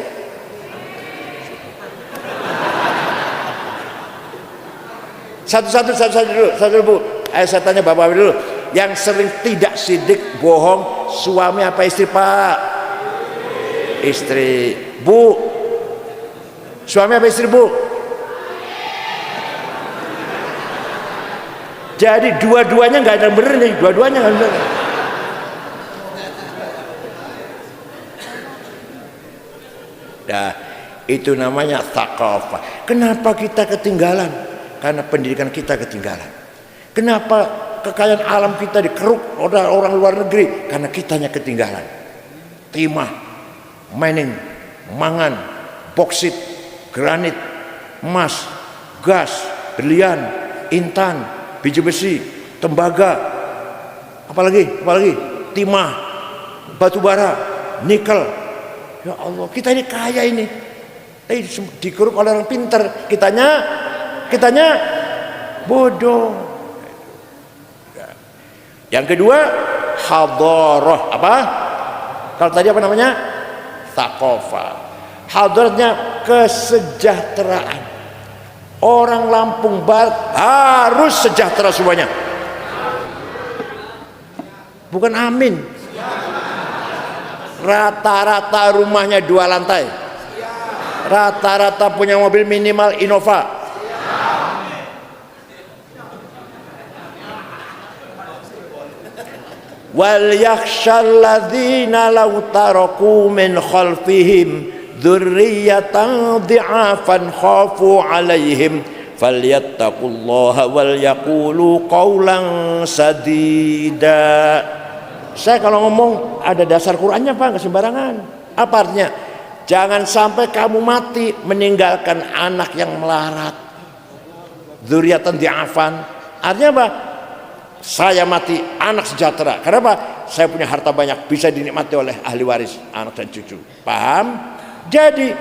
Satu dulu Bu. Ayo saya tanya Bapak dulu. Yang sering tidak sidik bohong suami apa istri Pak? Istri. Bu, suami apa istri Bu? Jadi dua-duanya nggak ada yang bener nih, dua-duanya nggak bener. Nah, itu namanya thaqafah. Kenapa kita ketinggalan? Karena pendidikan kita ketinggalan. Kenapa kekayaan alam kita dikeruk oleh orang luar negeri? Karena kitanya ketinggalan. Timah, mining, mangan, boksit, granit, emas, gas, berlian, intan, biji besi, tembaga, apalagi timah, batu bara, nikel. Ya Allah, kita ini kaya ini. Dikeruk oleh orang pintar, kitanya bodoh. Yang kedua, hadarah. Apa? Kalau tadi apa namanya? Thaqafah. Hadarahnya kesejahteraan. Orang Lampung Barat harus sejahtera semuanya. Bukan amin. Rata-rata rumahnya 2 lantai. Rata-rata punya mobil minimal Innova. Wal yakhshal ladzina law taraku min khalfihim dzurriyyatan dhi'afan khafu 'alaihim falyattaqullaha wal yaqulu qawlan sadida. Saya kalau ngomong ada dasar Qur'annya Pak, nggak sembarangan. Apa artinya? Jangan sampai kamu mati meninggalkan anak yang melarat. Dzurriyyatan dhi'afan. Artinya apa? Saya mati anak sejahtera. Kenapa? Saya punya harta banyak, bisa dinikmati oleh ahli waris, anak dan cucu. Paham? Jadi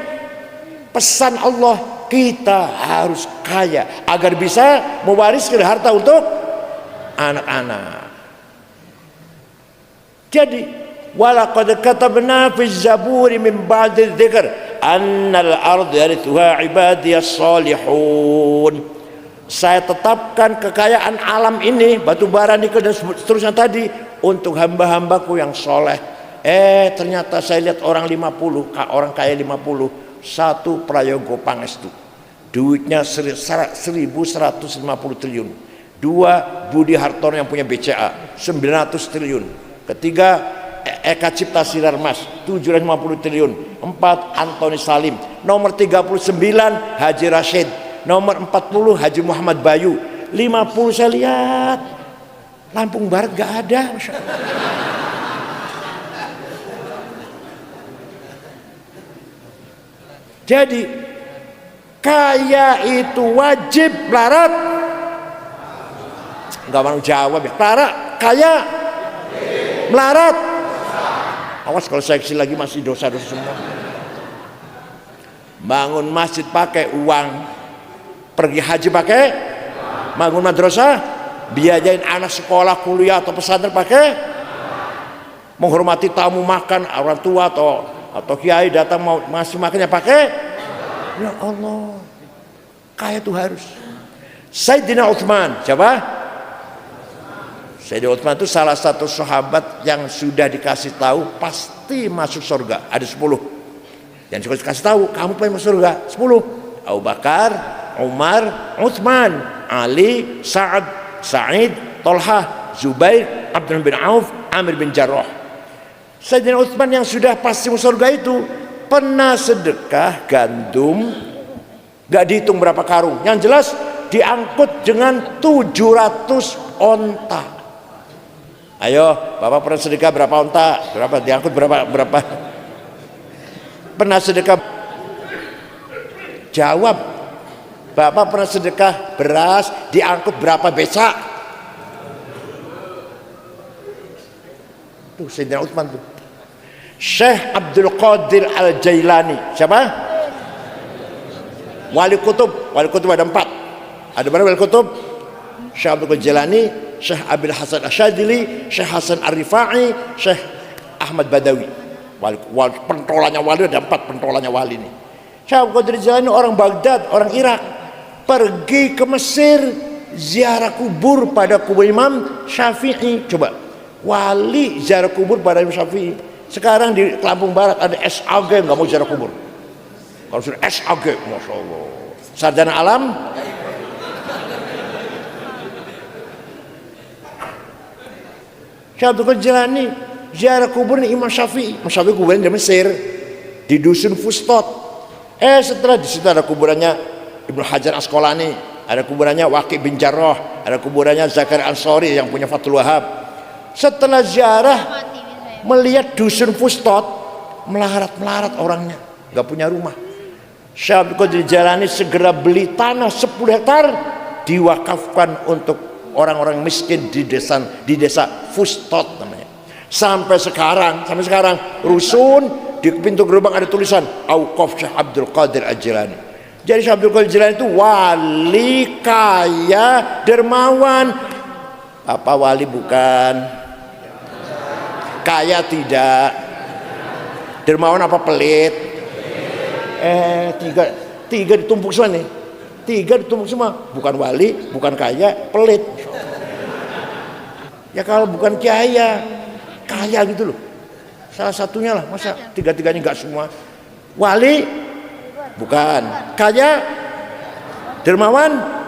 pesan Allah, kita harus kaya agar bisa mewariskan harta untuk anak-anak. Jadi walaqad katabna fi zaburi min ba'di dzikr annal ardu yarithuha ibadiyas salihun. Saya tetapkan kekayaan alam ini, batu bara, nikel dan seterusnya tadi untuk hamba-hambaku yang soleh. Ternyata saya lihat orang 50, orang kaya 50, satu Prayogo Pangestu, duitnya 1.150 triliun. Dua Budi Hartono yang punya BCA 900 triliun. Ketiga Eka Cipta Sirarmas 750 triliun. Empat Antoni Salim. Nomor 39 Haji Rashid. Nomor 40 Haji Muhammad Bayu. 50 saya lihat Lampung Barat gak ada, Masya Allah. Jadi kaya itu wajib melarat. Enggak mau jawab ya. Melarat, kaya, melarat. Awas kalau saya kasih lagi masih dosa-dosa semua. Bangun masjid pakai uang, pergi haji pakai, bangun madrasah, biayain anak sekolah, kuliah atau pesantren pakai, menghormati tamu makan orang tua atau kiai datang mau masih makannya pakai. Ya Allah, kaya itu harus. Sayyidina Utsman, siapa? Sayyidina Utsman itu salah satu sahabat yang sudah dikasih tahu pasti masuk surga. Ada 10 yang dikasih tahu kamu pengen masuk surga. 10. Abu Bakar, Umar, Utsman, Ali, Sa'ad, Sa'id, Tolhah, Zubair, Abdurrahman bin Auf, Amir bin Jarrah. Sayyidina Utsman yang sudah pasti masuk surga itu pernah sedekah gandum, gak dihitung berapa karung, yang jelas diangkut dengan 700 onta. Ayo, Bapak pernah sedekah berapa onta? Berapa diangkut berapa? Pernah sedekah? Jawab. Bapak pernah sedekah beras diangkut berapa becak? Tuh Sayyidina Utsman tuh. Syekh Abdul Qadir Al-Jailani, siapa? Wali Kutub ada 4. Ada berapa wali Kutub? Syekh Abdul Qadir Jailani, Syekh Abil Hasan Asyadili, Syekh Hasan Ar-Rifai, Syekh Ahmad Badawi. Pentolannya wali ada 4 pentolannya wali ini. Syekh Abdul Qadir Jailani orang Baghdad, orang Irak, pergi ke Mesir ziarah kubur pada kubur Imam Syafi'i. Coba, wali ziarah kubur pada Imam Syafi'i. Sekarang di Lampung Barat ada SAG nggak mau ziarah kubur. Kalau sudah SAG, Masya Allah, sarjana alam. Syekh Abdul Qadir Jilani ziarah kubur Imam Syafi'i. Imam Syafi'i kuburannya di Mesir, di dusun Fustot. Setelah di situ ada kuburannya Ibnu Hajar Asqalani, ada kuburannya Waqi bin Jarrah, ada kuburannya Zakaria Ansori yang punya Fathul Wahab. Setelah ziarah melihat dusun Fustot, melarat orangnya, nggak punya rumah. Syekh Abdul Qadir Jailani segera beli tanah 10 hektar diwakafkan untuk orang-orang miskin di desa Fustot namanya. Sampai sekarang rusun di pintu gerbang ada tulisan Auqaf Syekh Abdul Qadir Al-Jailani. Jadi Syekh Abdul Qadir Jailani itu wali kaya dermawan. Apa wali bukan? Kaya tidak, dermawan apa pelit? Tiga ditumpuk semua nih. 3 ditumpuk semua. Bukan wali, bukan kaya, pelit. Ya kalau bukan kaya gitu loh. Salah satunya lah. Masa 3-tiganya enggak semua? Wali, bukan. Kaya, dermawan.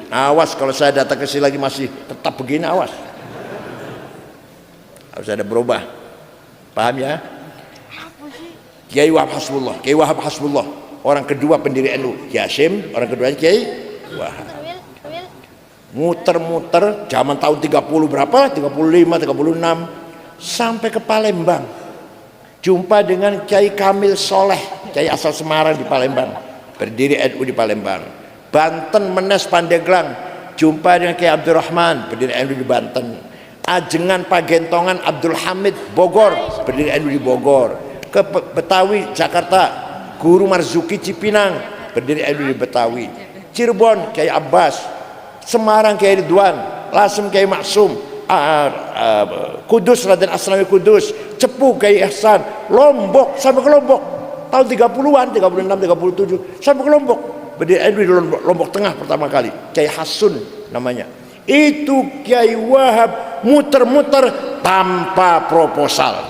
Awas kalau saya datang ke sini lagi masih tetap begini, awas. Harus ada berubah. Paham ya? Kiai Wahab Hasbullah, orang kedua pendiri NU. Kiai Hasyim, orang kedua Kiai Wahab. Muter-muter zaman tahun 30 berapa? 35, 36 sampai ke Palembang. Jumpa dengan Kiai Kamil Soleh, Kiai asal Semarang di Palembang. Pendiri NU di Palembang. Banten Menes Pandeglang, jumpa dengan Kiai Abdurrahman, pendiri NU di Banten. Ajengan Pagentongan Abdul Hamid Bogor, pendiri NU di Bogor. Ke Betawi Jakarta, Guru Marzuki Cipinang, pendiri NU di Betawi. Cirebon Kiai Abbas, Semarang Kiai Ridwan, Lasem Kiai Maksum, Kudus Raden Asnawi Kudus, Cepu Kiai Ihsan, Lombok sampai ke Lombok tahun 30-an, 36, 37 sampai ke Lombok. Berdiri NU di Lombok Tengah pertama kali, Kiai Hasun namanya. Itu Kiai Wahab muter-muter tanpa proposal.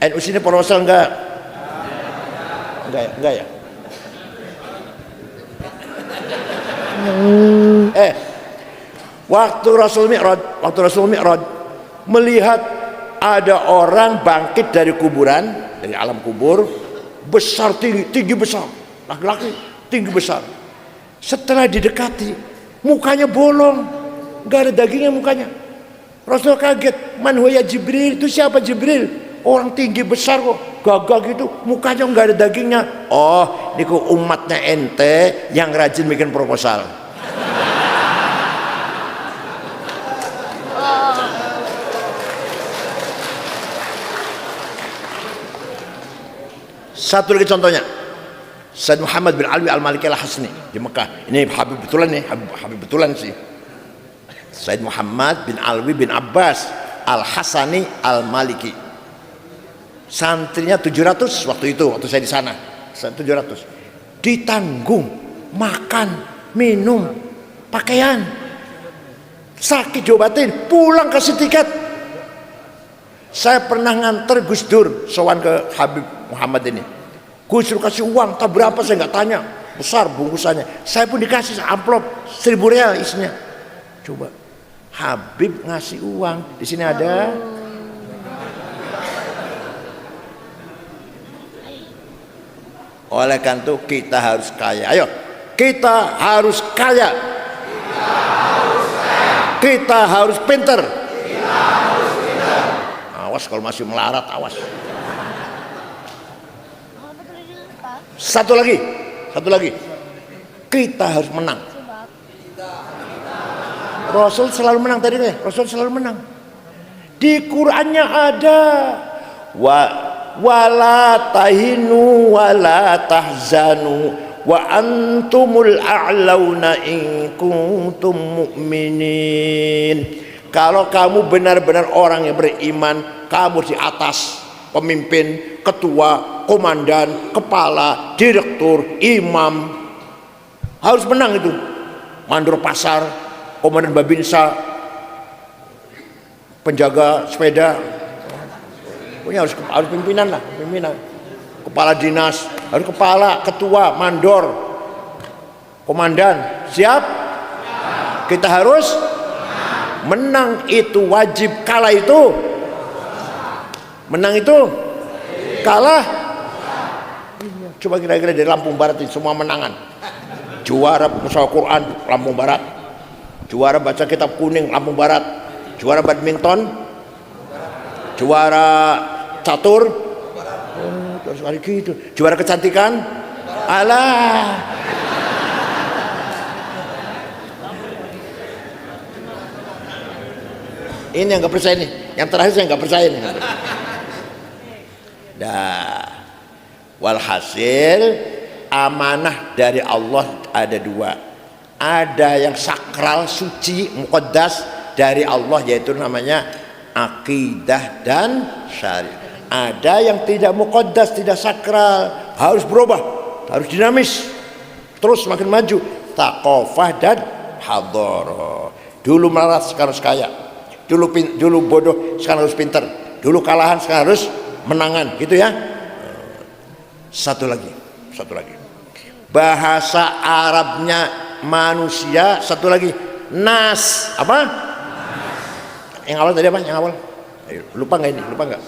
NU sini proposal enggak? Enggak ya? Waktu Rasul Mi'raj melihat ada orang bangkit dari kuburan, dari alam kubur, besar, tinggi besar, laki-laki tinggi besar. Setelah didekati, mukanya bolong, nggak ada dagingnya mukanya. Rasul kaget, man huwa ya Jibril, itu siapa Jibril? Orang tinggi besar kok, gagah gitu, mukanya nggak ada dagingnya. Oh, ini kok umatnya ente yang rajin bikin proposal. Satu lagi contohnya, Said Muhammad bin Alwi al-Maliki al-Hasni di Mekah. Ini Habib betulan nih, Habib betulan sih. Said Muhammad bin Alwi bin Abbas al-Hasani al-Maliki. Santrinya 700 waktu itu, waktu saya di sana. 700. Ditanggung makan, minum, pakaian. Sakit diobatin, pulang kasih tiket. Saya pernah nganter Gus Dur sowan ke Habib Muhammad ini. Gus Dur kasih uang, tak berapa saya nggak tanya, besar bungkusannya. Saya pun dikasih amplop 1000 real isinya. Coba Habib ngasih uang, di sini ada. Oleh karena itu kita harus kaya. Ayo, kita harus kaya. Kita harus pinter. Awas kalau masih melarat, awas. Satu lagi, kita harus menang. Rasul selalu menang tadi deh, Rasul selalu menang. Di Qur'annya ada wala tahinu wala tahzanu wa antumul a'launa in kuntum mu'minin. Kalau kamu benar-benar orang yang beriman, kamu di atas, pemimpin, ketua, komandan, kepala, direktur, imam, harus menang itu. Mandor pasar, komandan babinsa, penjaga sepeda, pokoknya harus pimpinan lah, pimpinan. Kepala dinas, harus kepala, ketua, mandor, komandan, siap? Kita harus menang, itu wajib. Kalah itu menang, itu kalah. Coba kira-kira dari Lampung Barat ini semua menangan. Juara musawarah Quran Lampung Barat, juara baca kitab kuning Lampung Barat, juara badminton, juara catur, terus hari gitu, juara kecantikan. Alah, ini yang nggak percaya nih, yang terakhir saya nggak percaya nih. Dah, walhasil amanah dari Allah ada dua. Ada yang sakral, suci, muqaddas dari Allah, yaitu namanya akidah dan syariat. Ada yang tidak muqaddas, tidak sakral, harus berubah, harus dinamis, terus semakin maju. Taqofah dan hadharah. Dulu melarat, sekarang harus kaya. Dulu bodoh, sekarang harus pinter. Dulu kalahan, sekarang harus menangan, gitu ya. Satu lagi, bahasa Arabnya manusia. Satu lagi, nas, apa? Yang awal tadi apa? Yang awal? Ayo, lupa nggak ini? Lupa nggak?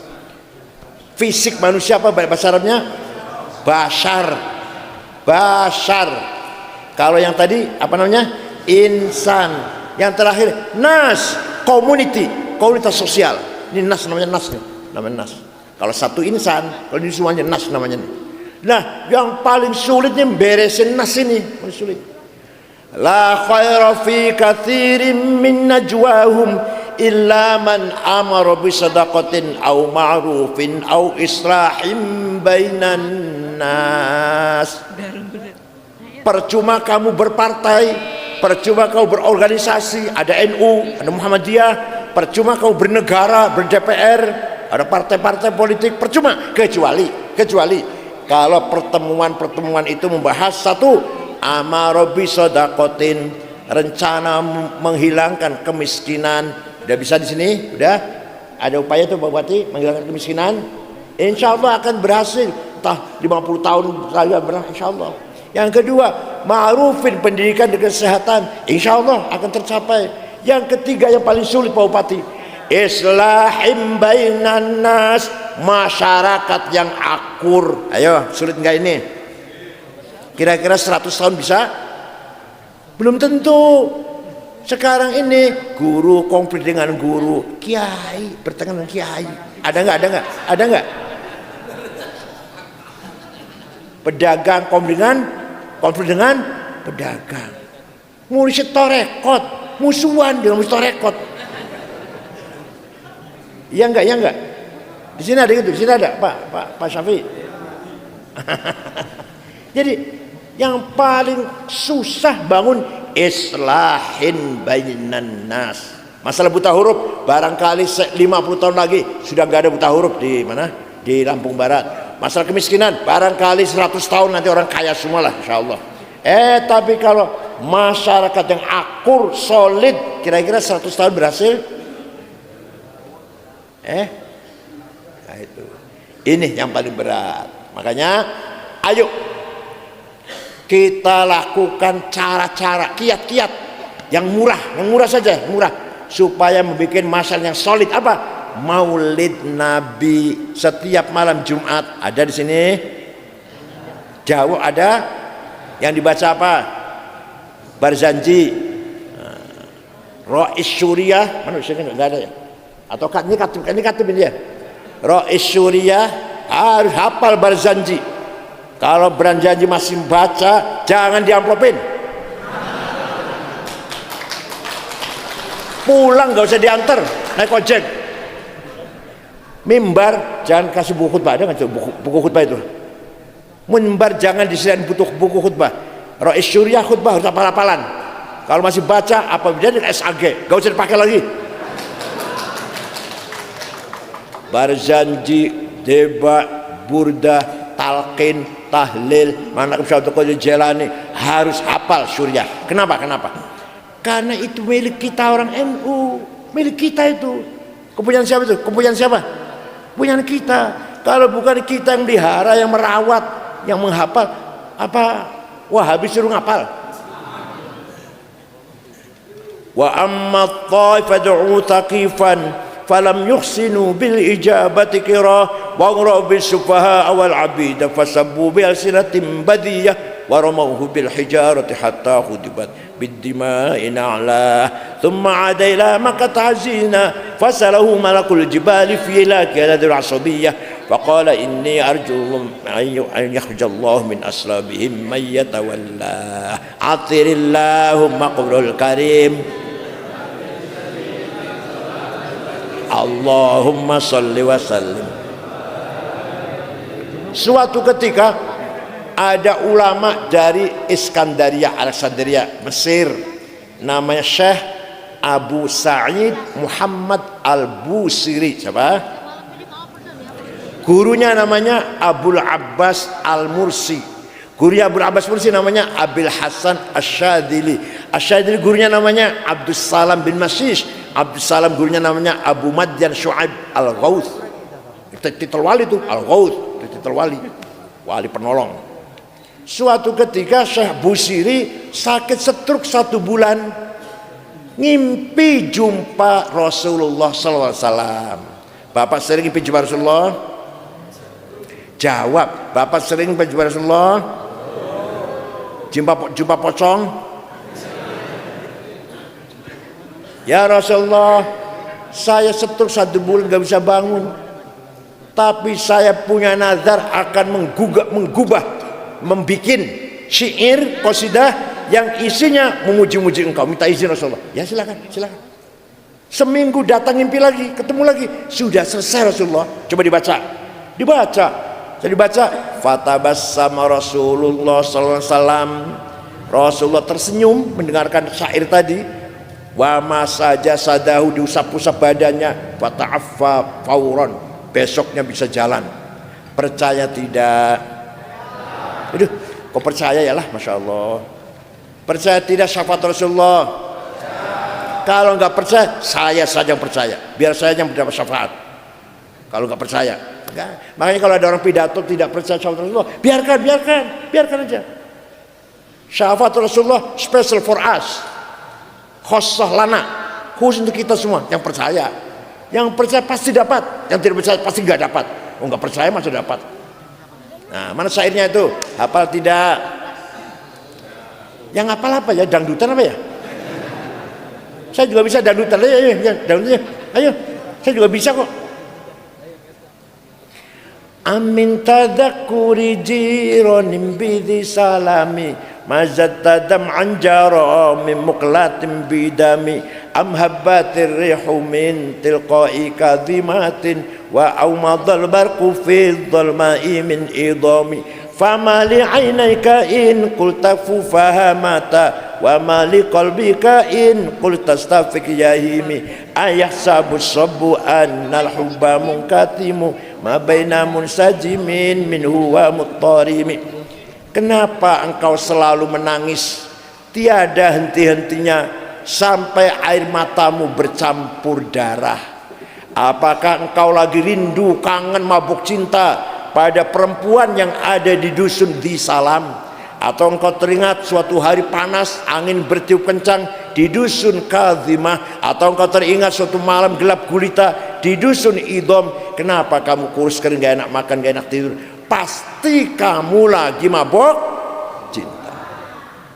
Fisik manusia apa bahasa Arabnya? Bashar. Kalau yang tadi apa namanya? Insan. Yang terakhir nas, komunitas sosial. Ini nas, namanya nas nih, namanya nas. Kalau satu insan, kalau ini semuanya nas namanya nih. Nah, yang paling sulit nih beresin nas ini, paling sulit. La khaira fi katsirin min najwahum illa man amara bi sadaqatin aw ma'rufin aw islahim bainan nas. Percuma kamu berpartai, percuma kamu berorganisasi, ada NU, ada Muhammadiyah, percuma kamu bernegara, ber-DPR, ada partai-partai politik, percuma, kecuali kalau pertemuan itu membahas satu, amara bi shadaqatin, rencana menghilangkan kemiskinan. Udah bisa di sini? Udah ada upaya tuh Pak Bupati menghilangkan kemiskinan? Insya Allah akan berhasil. Entah 50 tahun lagi berhasil, insya Allah. Yang kedua, ma'rufin pendidikan dan kesehatan, insya Allah akan tercapai. Yang ketiga yang paling sulit Pak Bupati, islahim bainan nas, masyarakat yang akur. Ayo, sulit nggak ini? Kira-kira 100 tahun bisa? Belum tentu. Sekarang ini guru konflik dengan guru, kiai bertengkar dengan kiai. Ada nggak? Ada nggak? Ada nggak? Pedagang konflik dengan pedagang. Ngurusin torekot, musuhan dengan musuh torekot. Iya enggak? Iya enggak? Di sini ada gitu, di sini ada Pak Syafi'i. Jadi yang paling susah bangun islahin bainan nas. Masalah buta huruf barangkali 50 tahun lagi sudah nggak ada buta huruf di mana? Di Lampung Barat. Masalah kemiskinan barangkali 100 tahun nanti orang kaya semua lah insyaallah. Tapi kalau masyarakat yang akur, solid, kira-kira 100 tahun berhasil? Nah itu. Ini yang paling berat. Makanya ayo kita lakukan cara-cara, kiat-kiat yang murah saja, murah, supaya membuat masyarakat yang solid. Apa? Maulid Nabi setiap malam Jumat ada di sini. Jawa ada. Yang dibaca apa? Barzanji, Rois Syuriah, mana sini nggak ada ya? Atau ini katib ini ya. Rois Syuriah harus hafal Barzanji. Kalau Barzanji masih baca, jangan diamplopin. Pulang nggak usah diantar, naik ojek. Mimbar jangan kasih buku khutbah, ada nggak buku khutbah itu? Mimbar jangan disediakan buku khutbah. Rois Syuriah khutbah harus hafal-hafalan. Kalau masih baca apa bedanya dengan SAG? Gak usah dipakai lagi. Barzanji, Deba, Burda, Talqin, Tahlil, Manaqib Syaikhul Qadir Jailani harus hafal Syuriah. Kenapa? Karena itu milik kita orang NU, milik kita itu. Kepunyaan siapa itu? Kepunyaan siapa? Punyaan kita. Kalau bukan kita yang dihara, yang merawat, yang menghafal, apa Wahabi suruh ngapal? Wa amma ta'ifatu taqifan falam yuhsinu bil ijabati kira wa rabi sufaha awal abid fasabbu bi alsinatin badiyah wa ramawhu bil hijarati hatta khudibat bid dima'i na'la thumma 'ada ila makkah ta'zina fasalahu malakul jibali fi ilakil asabiyah فقال إني أرجو أن يخرج الله من أصلابهم من يتولى عطر اللهم قبر الكريم Allahumma salli wa sallim. Suatu ketika ada ulama dari Iskandaria, Alexandria, Mesir, namanya Syekh Abu Sa'id Muhammad Al-Busiri. Siapa? Gurunya namanya Abul Abbas Al-Mursi. Gurunya Abul Abbas Mursi namanya Abil Hasan Asyadili. Asyadili gurunya namanya Abdus Salam bin Masyish. Abdus Salam gurunya namanya Abu Madyan Syu'aib Al-Ghauth. Titel wali itu Al-Ghauth, titel wali, wali penolong. Suatu ketika Syekh Busiri sakit stroke 1 bulan, ngimpi jumpa Rasulullah SAW. Bapak sering ngimpi jumpa Rasulullah? Jawab, Bapak sering ngimpi jumpa Rasulullah? Jumpa pocong? Ya Rasulullah, saya stroke 1 bulan gak bisa bangun, tapi saya punya nazar akan mengubah, membikin syair qasidah yang isinya memuji-muji engkau. Minta izin Rasulullah. Ya silakan. Seminggu datang mimpi lagi, ketemu lagi, sudah selesai Rasulullah. Coba dibaca. Jadi baca, fatabassama Rasulullah sallallahu alaihi wasallam. Rasulullah tersenyum mendengarkan syair tadi. Wa ma saja sadahu, diusap-usap badannya, fata'affa fauran. Besoknya bisa jalan. Percaya tidak? Aduh, kok percaya ya lah, Masya Allah. Percaya tidak syafaat Rasulullah? Kalau nggak percaya, saya saja yang percaya. Biar saya yang mendapat syafaat. Kalau nggak percaya, enggak. Makanya kalau ada orang pidato tidak percaya syafaat Rasulullah, biarkan aja. Syafaat Rasulullah special for us, khossah lana, khusus untuk kita semua yang percaya. Yang percaya pasti dapat, yang tidak percaya pasti nggak dapat. Oh, nggak percaya masih dapat. Nah, mana syairnya itu? Hafal tidak? Yang hafal apa ya? Dangdutan apa ya? Saya juga bisa dangdutan. Ayo, dangdutan. Ayo, saya juga bisa kok. Amin tadakuri jironim bidi salami mazat tadam anjara min muqlatin bidami am habbatir rihu min tilqai kadhimatin wa awmadal barqu fi dhalma'i min idami fama li aynayka in qulta fahamata wa ma li qalbika in qulta stafik yahimi ayahsabu sabbu annal hubba munkatimu ma baina munsajimin minhu wa muttarimi. Kenapa engkau selalu menangis tiada henti-hentinya sampai air matamu bercampur darah? Apakah engkau lagi rindu, kangen, mabuk cinta pada perempuan yang ada di dusun di Salam? Atau engkau teringat suatu hari panas, angin bertiup kencang di dusun Kadhimah? Atau engkau teringat suatu malam gelap gulita di dusun Idom? Kenapa kamu kurus kering, gak enak makan, gak enak tidur? Pasti kamu lagi mabok cinta.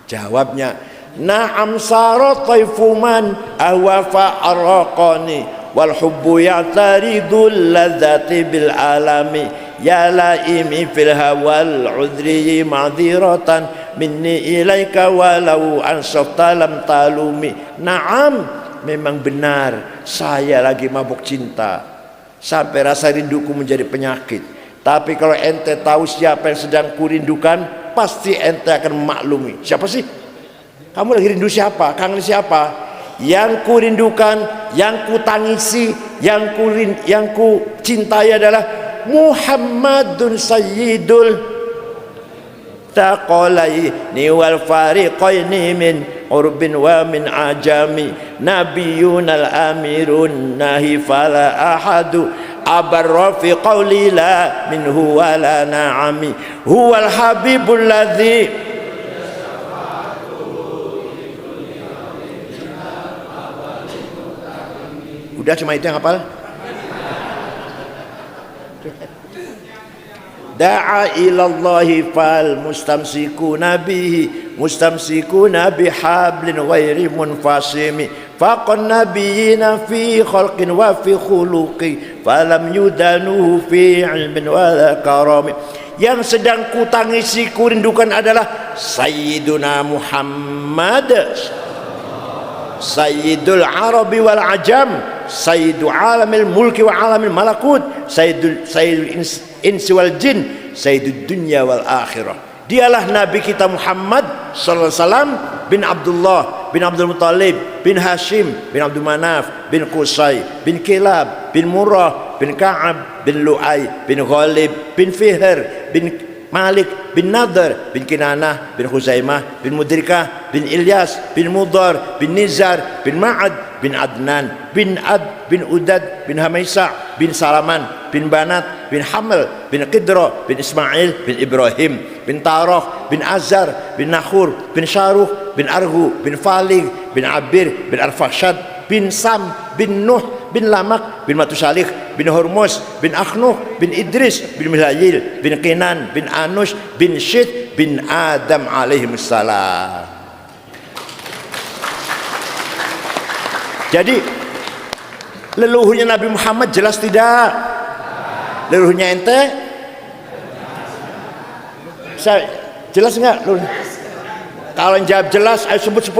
Jawabnya, na'am sarat taifuman ahwafa arraqani wal hubbu ya'taridul ladzati bil alami ya laimi fil hawal udri ma'dziratan minni ilaika walau ansafta lam talumi. Na'am, memang benar saya lagi mabuk cinta sampai rasa rinduku menjadi penyakit. Tapi kalau ente tahu siapa yang sedang kurindukan, pasti ente akan memaklumi. Siapa sih? Kamu lagi rindu siapa? Kangen siapa? Yang kurindukan, yang kutangisi, yang ku cintai adalah Muhammadun Sayyidul Taqalaini wal fariqaini min urbin wa min ajami nabiyunal amirun nahi fala ahadu abarra fi qawli la minhu wa la na'ami huwal habibul ladzi. Udah cuma itu yang hafal. Da'a ilallahi fal mustamsikuna bihi mustamsikuna bihablin ghairi munfasimi faqan nabiyina fi khalqin wa fi khuluqi falam yudanuhu fi ilmin wa karami. Yang sedang kutangisi kurindukan adalah Sayyiduna Muhammad, Sayyidul Arabi wal Ajam, Sayyidu alamil mulki wa alamil malakut, Sayyidul insi wal jin, Sayyidud dunya wal akhirah. Dialah Nabi kita Muhammad sallallahu alaihi wasallam bin Abdullah bin Abdul Muttalib bin Hashim bin Abdul Manaf bin Qusay bin Kilab bin Murrah bin Ka'ab bin Lu'ay bin Ghalib bin Fihr bin Malik bin Nadhr bin Kinanah bin Khuzaimah bin Mudrikah bin Ilyas bin Mudhar bin Nizar bin Ma'ad bin Adnan bin Ad bin Udad bin Hamaisa bin Salaman bin Banat bin Hamil bin Qidra bin Ismail bin Ibrahim bin Tarah bin Azar bin Nakhur bin Syaruh bin Arhu bin Falig bin Abir bin Arfashad bin Sam bin Nuh bin Lamak bin Matusalih bin Hormuz bin Akhnuh bin Idris bin Milayil bin Qinan bin Anush bin Syed bin Adam alaihissalam. Jadi leluhurnya Nabi Muhammad jelas tidak? Leluhurnya ente? Saya jelas enggak? Kalau yang jawab jelas, ayo sebut 10.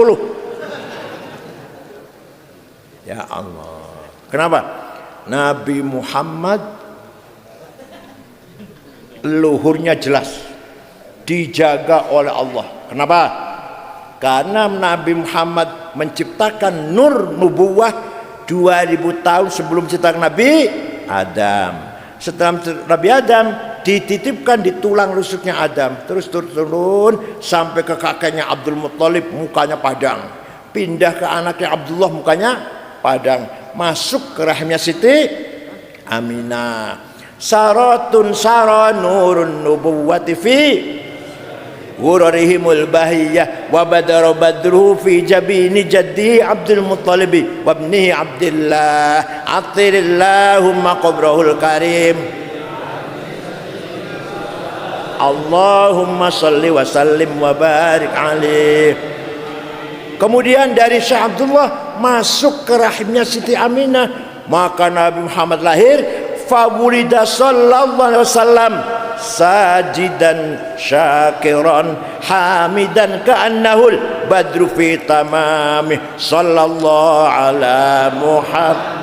Ya Allah. Kenapa? Nabi Muhammad leluhurnya jelas, dijaga oleh Allah. Kenapa? Karena Nabi Muhammad menciptakan nur nubuwah 2000 tahun sebelum ciptakan Nabi Adam. Setelah Nabi Adam dititipkan di tulang rusuknya Adam, terus turun sampai ke kakeknya Abdul Muthalib, mukanya padang, pindah ke anaknya Abdullah, mukanya padang, masuk ke rahimnya Siti Aminah. Saratun sara nurun nubuwati fi ghurarihimul bahiyah wa badara badruhu fi jabini jaddi Abdul Muttalib wa ibnihi Abdillah atirillahumma qabrahul karim Allahumma salli wa sallim wa barik alaih. Kemudian dari Syekh Abdullah masuk ke rahimnya Siti Aminah, maka Nabi Muhammad lahir. Fawulida sallallahu alaihi wasallam sajidan syakiran hamidan ka'annahul badru fi tamami sallallahu ala Muhammad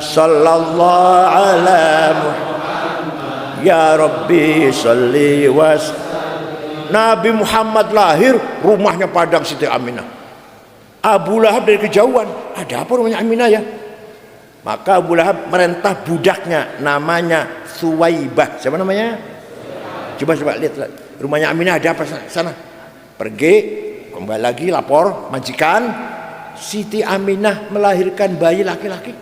sallallahu ala Muhammad ya Rabbi salli was. Nabi Muhammad lahir, rumahnya padang Siti Aminah. Abu Lahab dari kejauhan, ada apa rumahnya Aminah ya? Maka Abu Lahab merentah budaknya, namanya Suwaibah. Siapa namanya? Coba lihat rumahnya Aminah, ada apa sana? Pergi, kembali lagi lapor majikan, Siti Aminah melahirkan bayi laki-laki.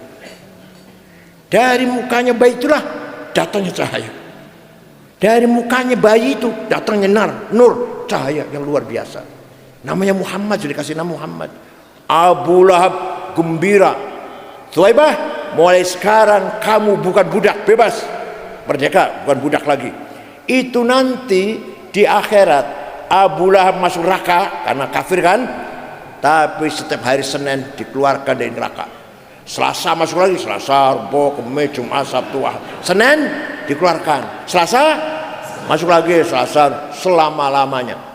Dari mukanya bayi itulah datangnya cahaya. Dari mukanya bayi itu datangnya nur, cahaya yang luar biasa. Namanya Muhammad, sudah dikasih nama Muhammad. Abu Lahab gembira. Suwaibah, mulai sekarang kamu bukan budak, bebas, merdeka, bukan budak lagi. Itu nanti di akhirat Abu Lahab masuk neraka karena kafir kan, tapi setiap hari Senin dikeluarkan dari neraka. Selasa masuk lagi, Selasa, Rabu, Kamis, Jumat, Sabtu, Senin dikeluarkan. Selasa masuk lagi, Selasa selama-lamanya.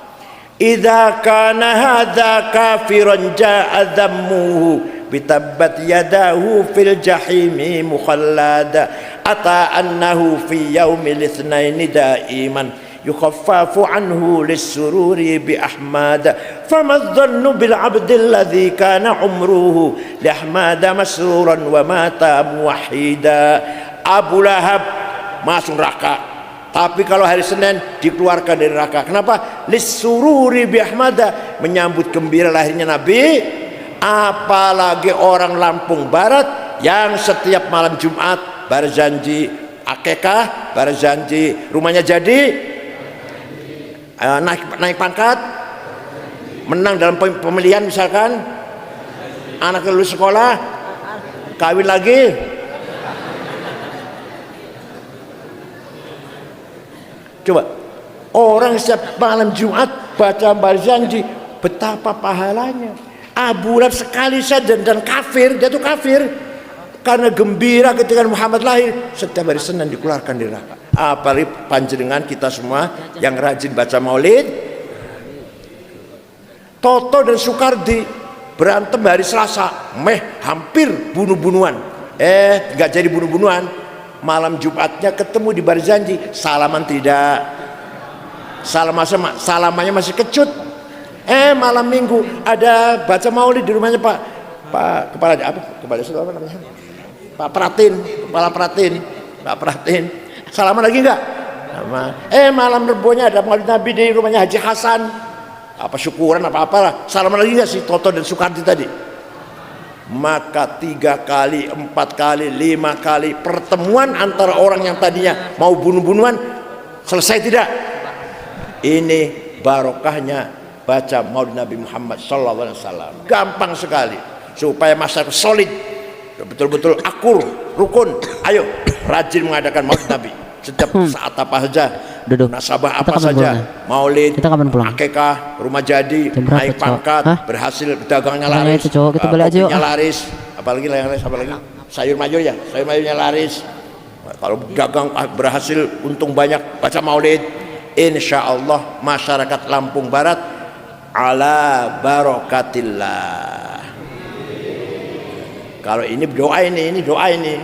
Idza kana hadza kafiran jaa dhammuhu bitabbat yadahu fil jahimi mukhallada ata annahu fi yaumil itsnaini daiman yukhaffafu anhu lis-sururi bi ahmad fama dhannu bil abdi alladhi kana umruhu li ahmad masruran wa mata muwahhida. Abu Lahab masuk neraka, tapi kalau hari Senin dikeluarkan dari neraka. Kenapa? Lis-sururi bi ahmada, menyambut gembira lahirnya Nabi. Apalagi orang Lampung Barat yang setiap malam Jumat berjanji akikah, berjanji rumahnya jadi, naik pangkat, menang dalam pemilihan misalkan, anak lulus sekolah, kawin lagi. Coba, orang setiap malam Jumat baca berjanji, betapa pahalanya. Abu Lahab sekali saja dan kafir, dia itu kafir karena gembira ketika Muhammad lahir. Setiap hari Senin dikeluarkan dari neraka. Apalagi panjenengan kita semua yang rajin baca maulid. Toto dan Soekardi berantem hari Selasa, hampir bunuh-bunuhan. Nggak jadi bunuh-bunuhan. Malam Jumatnya ketemu di berjanji, salaman tidak, salamannya masih kecut. Malam Minggu ada baca maulid di rumahnya Pak kepala apa namanya, Pak Pratin, kepala Pratin, Pak Pratin. Salaman lagi enggak? Malam Rebonya ada maulid Nabi di rumahnya Haji Hasan, apa syukuran apa apalah. Salaman lagi enggak si Toto dan Soekardi tadi? Maka 3 kali, 4 kali, 5 kali pertemuan antara orang yang tadinya mau bunuh-bunuhan selesai tidak? Ini barokahnya baca maulid Nabi Muhammad sallallahu alaihi wasallam. Gampang sekali supaya masyarakat solid, betul-betul akur, rukun. Ayo rajin mengadakan maulid Nabi setiap saat apa saja. Nasabah apa saja, maulid, akikah, rumah jadi, naik pangkat, berhasil dagangnya laris, kopinya laris, apalagi sayur mayur ya, sayur mayurnya laris. Kalau dagang berhasil untung banyak, baca maulid, insya Allah masyarakat Lampung Barat ala barokatillah. Kalau ini doa ini doa ini,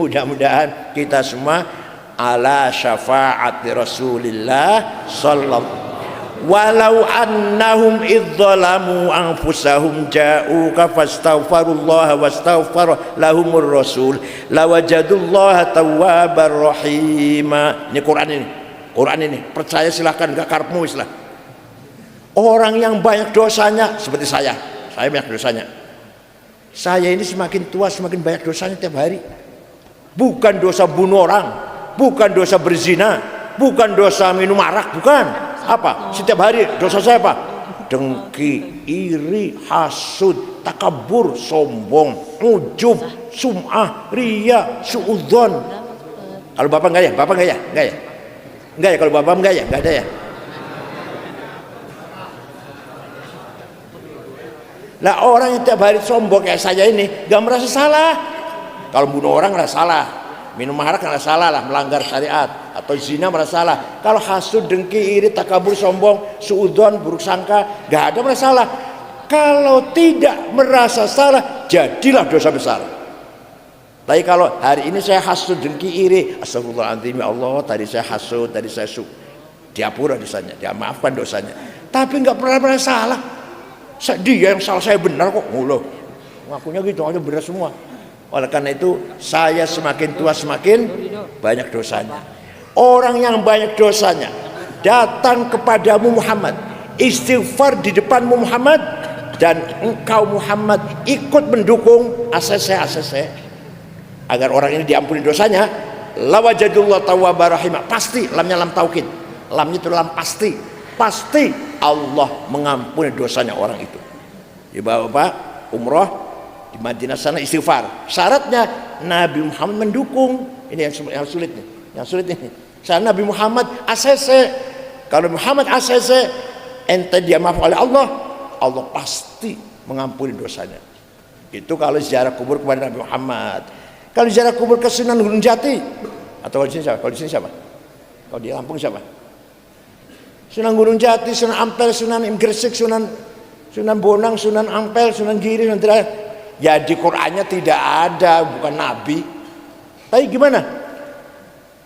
mudah-mudahan kita semua ala syafaati Rasulillah sallallahu walau annahum idzalamu anfusahum ja'uka fastaghfirullaha wastaghfara lahumur rasul lawajadullaha tawwabar rahima. Ini Quran ini percaya silahkan, gak karepmu islah. Orang yang banyak dosanya seperti saya banyak dosanya. Saya ini semakin tua semakin banyak dosanya tiap hari. Bukan dosa bunuh orang, bukan dosa berzina, bukan dosa minum arak, bukan. Apa? Setiap hari dosa saya apa? Dengki, iri, hasud, takabur, sombong, ujub, sum'ah, riya, suudzon. Kalau bapak enggak ya? Bapak enggak ya? Enggak ya? Enggak ya? Kalau bapak enggak ya? Enggak ada ya? Nah, orang yang tiap hari sombong kayak saya ini gak merasa salah. Kalau bunuh orang merasa salah, minum arak merasa salah lah, melanggar syariat, atau zina merasa salah. Kalau hasud, dengki, iri, takabur, sombong, suudzon, buruk sangka, gak ada merasa salah. Kalau tidak merasa salah, jadilah dosa besar. Tapi kalau hari ini saya hasud, dengki, iri, astagfirullahaladzim, ya Allah, tadi saya hasud, tadi saya diapura dosanya, dimaafkan dosanya. Tapi gak pernah merasa salah. Dia yang salah, saya benar kok. Loh, ngakunya gitu aja, benar semua. Oleh karena itu saya semakin tua semakin banyak dosanya. Orang yang banyak dosanya datang kepadamu Muhammad, istighfar di depanmu Muhammad, dan engkau Muhammad ikut mendukung ACC agar orang ini diampuni dosanya. Lawajadullah tawwabar rahim. Pasti, lamnya lam taukid, lamnya itu lam pasti Allah mengampuni dosanya orang itu. Ya Bapak umroh di Madinah sana istighfar. Syaratnya Nabi Muhammad mendukung. Ini yang sulit nih. Yang sulit ini. Saya Nabi Muhammad ACC. Kalau Muhammad ACC, ente dia maaf oleh Allah, Allah pasti mengampuni dosanya. Itu kalau ziarah kubur kepada Nabi Muhammad. Kalau ziarah kubur ke Sunan Gunung Jati, atau kalau di sini siapa? Kalau di sini siapa? Kalau di Lampung siapa? Sunan Gunung Jati, Sunan Ampel, Sunan Gresik, Sunan Bonang, Sunan Ampel, Sunan Giri, Sunan Tirta. Ya di Qur'annya tidak ada, bukan Nabi. Tapi gimana?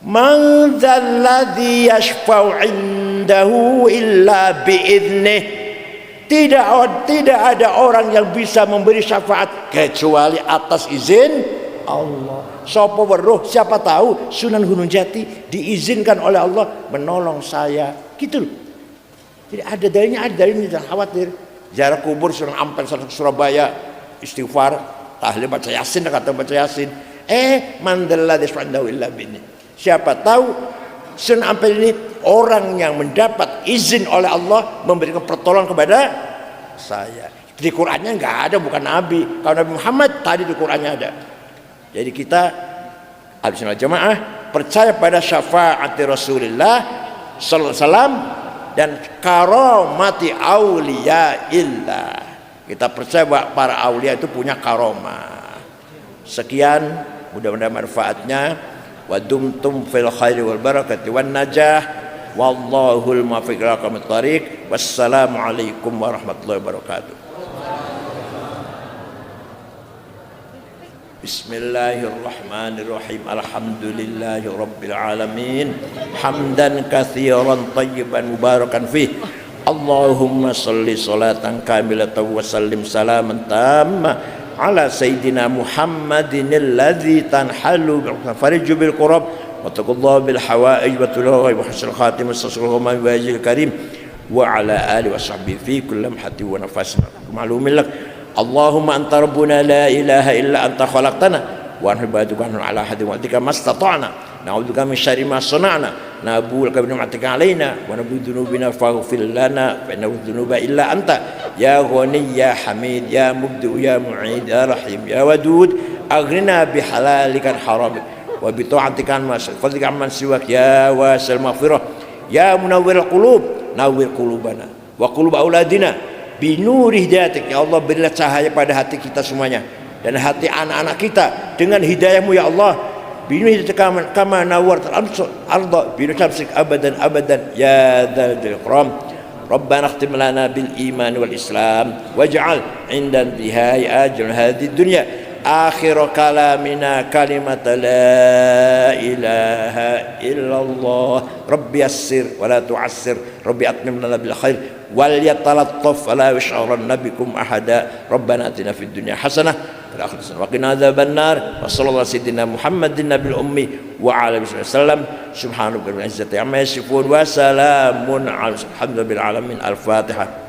Man dzalladzi yashfa'u 'indahu illa bi'idnih. Tidak ada orang yang bisa memberi syafaat kecuali atas izin Allah. Sapa weruh, siapa tahu Sunan Gunung Jati diizinkan oleh Allah menolong saya. Gitu loh. Jadi ada dalilnya, jangan khawatir. Ziarah kubur Sunan Ampel Surabaya, istighfar, tahlil, baca Yasin, kata baca Yasin. Mandalla deswandahu illa bini. Siapa tahu Sunan Ampel ini orang yang mendapat izin oleh Allah memberikan pertolongan kepada saya. Di Qur'annya nggak ada, bukan Nabi. Kalau Nabi Muhammad tadi di Qur'annya ada. Jadi kita Ahlussunnah Jamaah percaya pada syafaat Rasulullah sallallahu alaihi wasallam dan karomati aulia illah. Kita percaya bahwa para aulia itu punya karomah. Sekian, mudah-mudahan manfaatnya. Wa dumtum fil khairi wal barakati wan najah. Wallahul muwaffiq ila aqwamit thariq. Wassalamu alaikum warahmatullahi wabarakatuh. Bismillahirrahmanirrahim. Alhamdulillahi rabbil alamin. Hamdan katsiran tayyiban mubarakan fih. Allahumma shalli salatan kamilatan wa sallim salaman tamma ala sayyidina Muhammadin alladzi tanhalu fariju bil qurab wa taqallahu bil hawaij wa tulawi wa hasil khatim sallallahu alaihi wa ajil karim wa ala alihi wa sahbihi fi kulli lamhati wa nafasin ma'lumin lak. Allahumma anta rabbuna la ilaha illa anta khalaqtana wa nahnu baduka ala hadin wa tika mastata'na na'udzubika min syarri ma sana'na na'buduka bi ni'matika alaina wa nabdu dzunubina faghfir lana fa innahu dzunuba illa anta ya ghani ya hamid ya mubdi ya mu'id ya rahim ya wadud aghnina bi halalika haramik wa bi ta'atika ma fadlika amman siwak ya wasil maghfirah ya munawwirul qulub nawwir qulubana wa qulub auladina binuri hidayatik. Ya Allah, berilah cahaya pada hati kita semuanya dan hati anak-anak kita dengan hidayahmu ya Allah. Binuri hidayatik kama nawwartal arda binuri syamsik abadan ya dzal ikram. Rabbana akhtim lana bil iman wal islam waj'al 'inda intihai ajal hadhihi dunya akhir kalamina kalimat la ilaha illallah rabbi yassir wa la tu'assir rabbi atmim lana bil khair wal yatalattaf wa la yash'uranna bikum ahada rabbana atina fid dunya hasanah wa fil akhirati hasanah wa qina adzabannar wa sallallahu sayyidina muhammadin nabil ummi wa ala alihi wasallam subhanallahi wa bihamdihi amma yasifun wa salamun alal hamdulillahi alamin al-fatihah.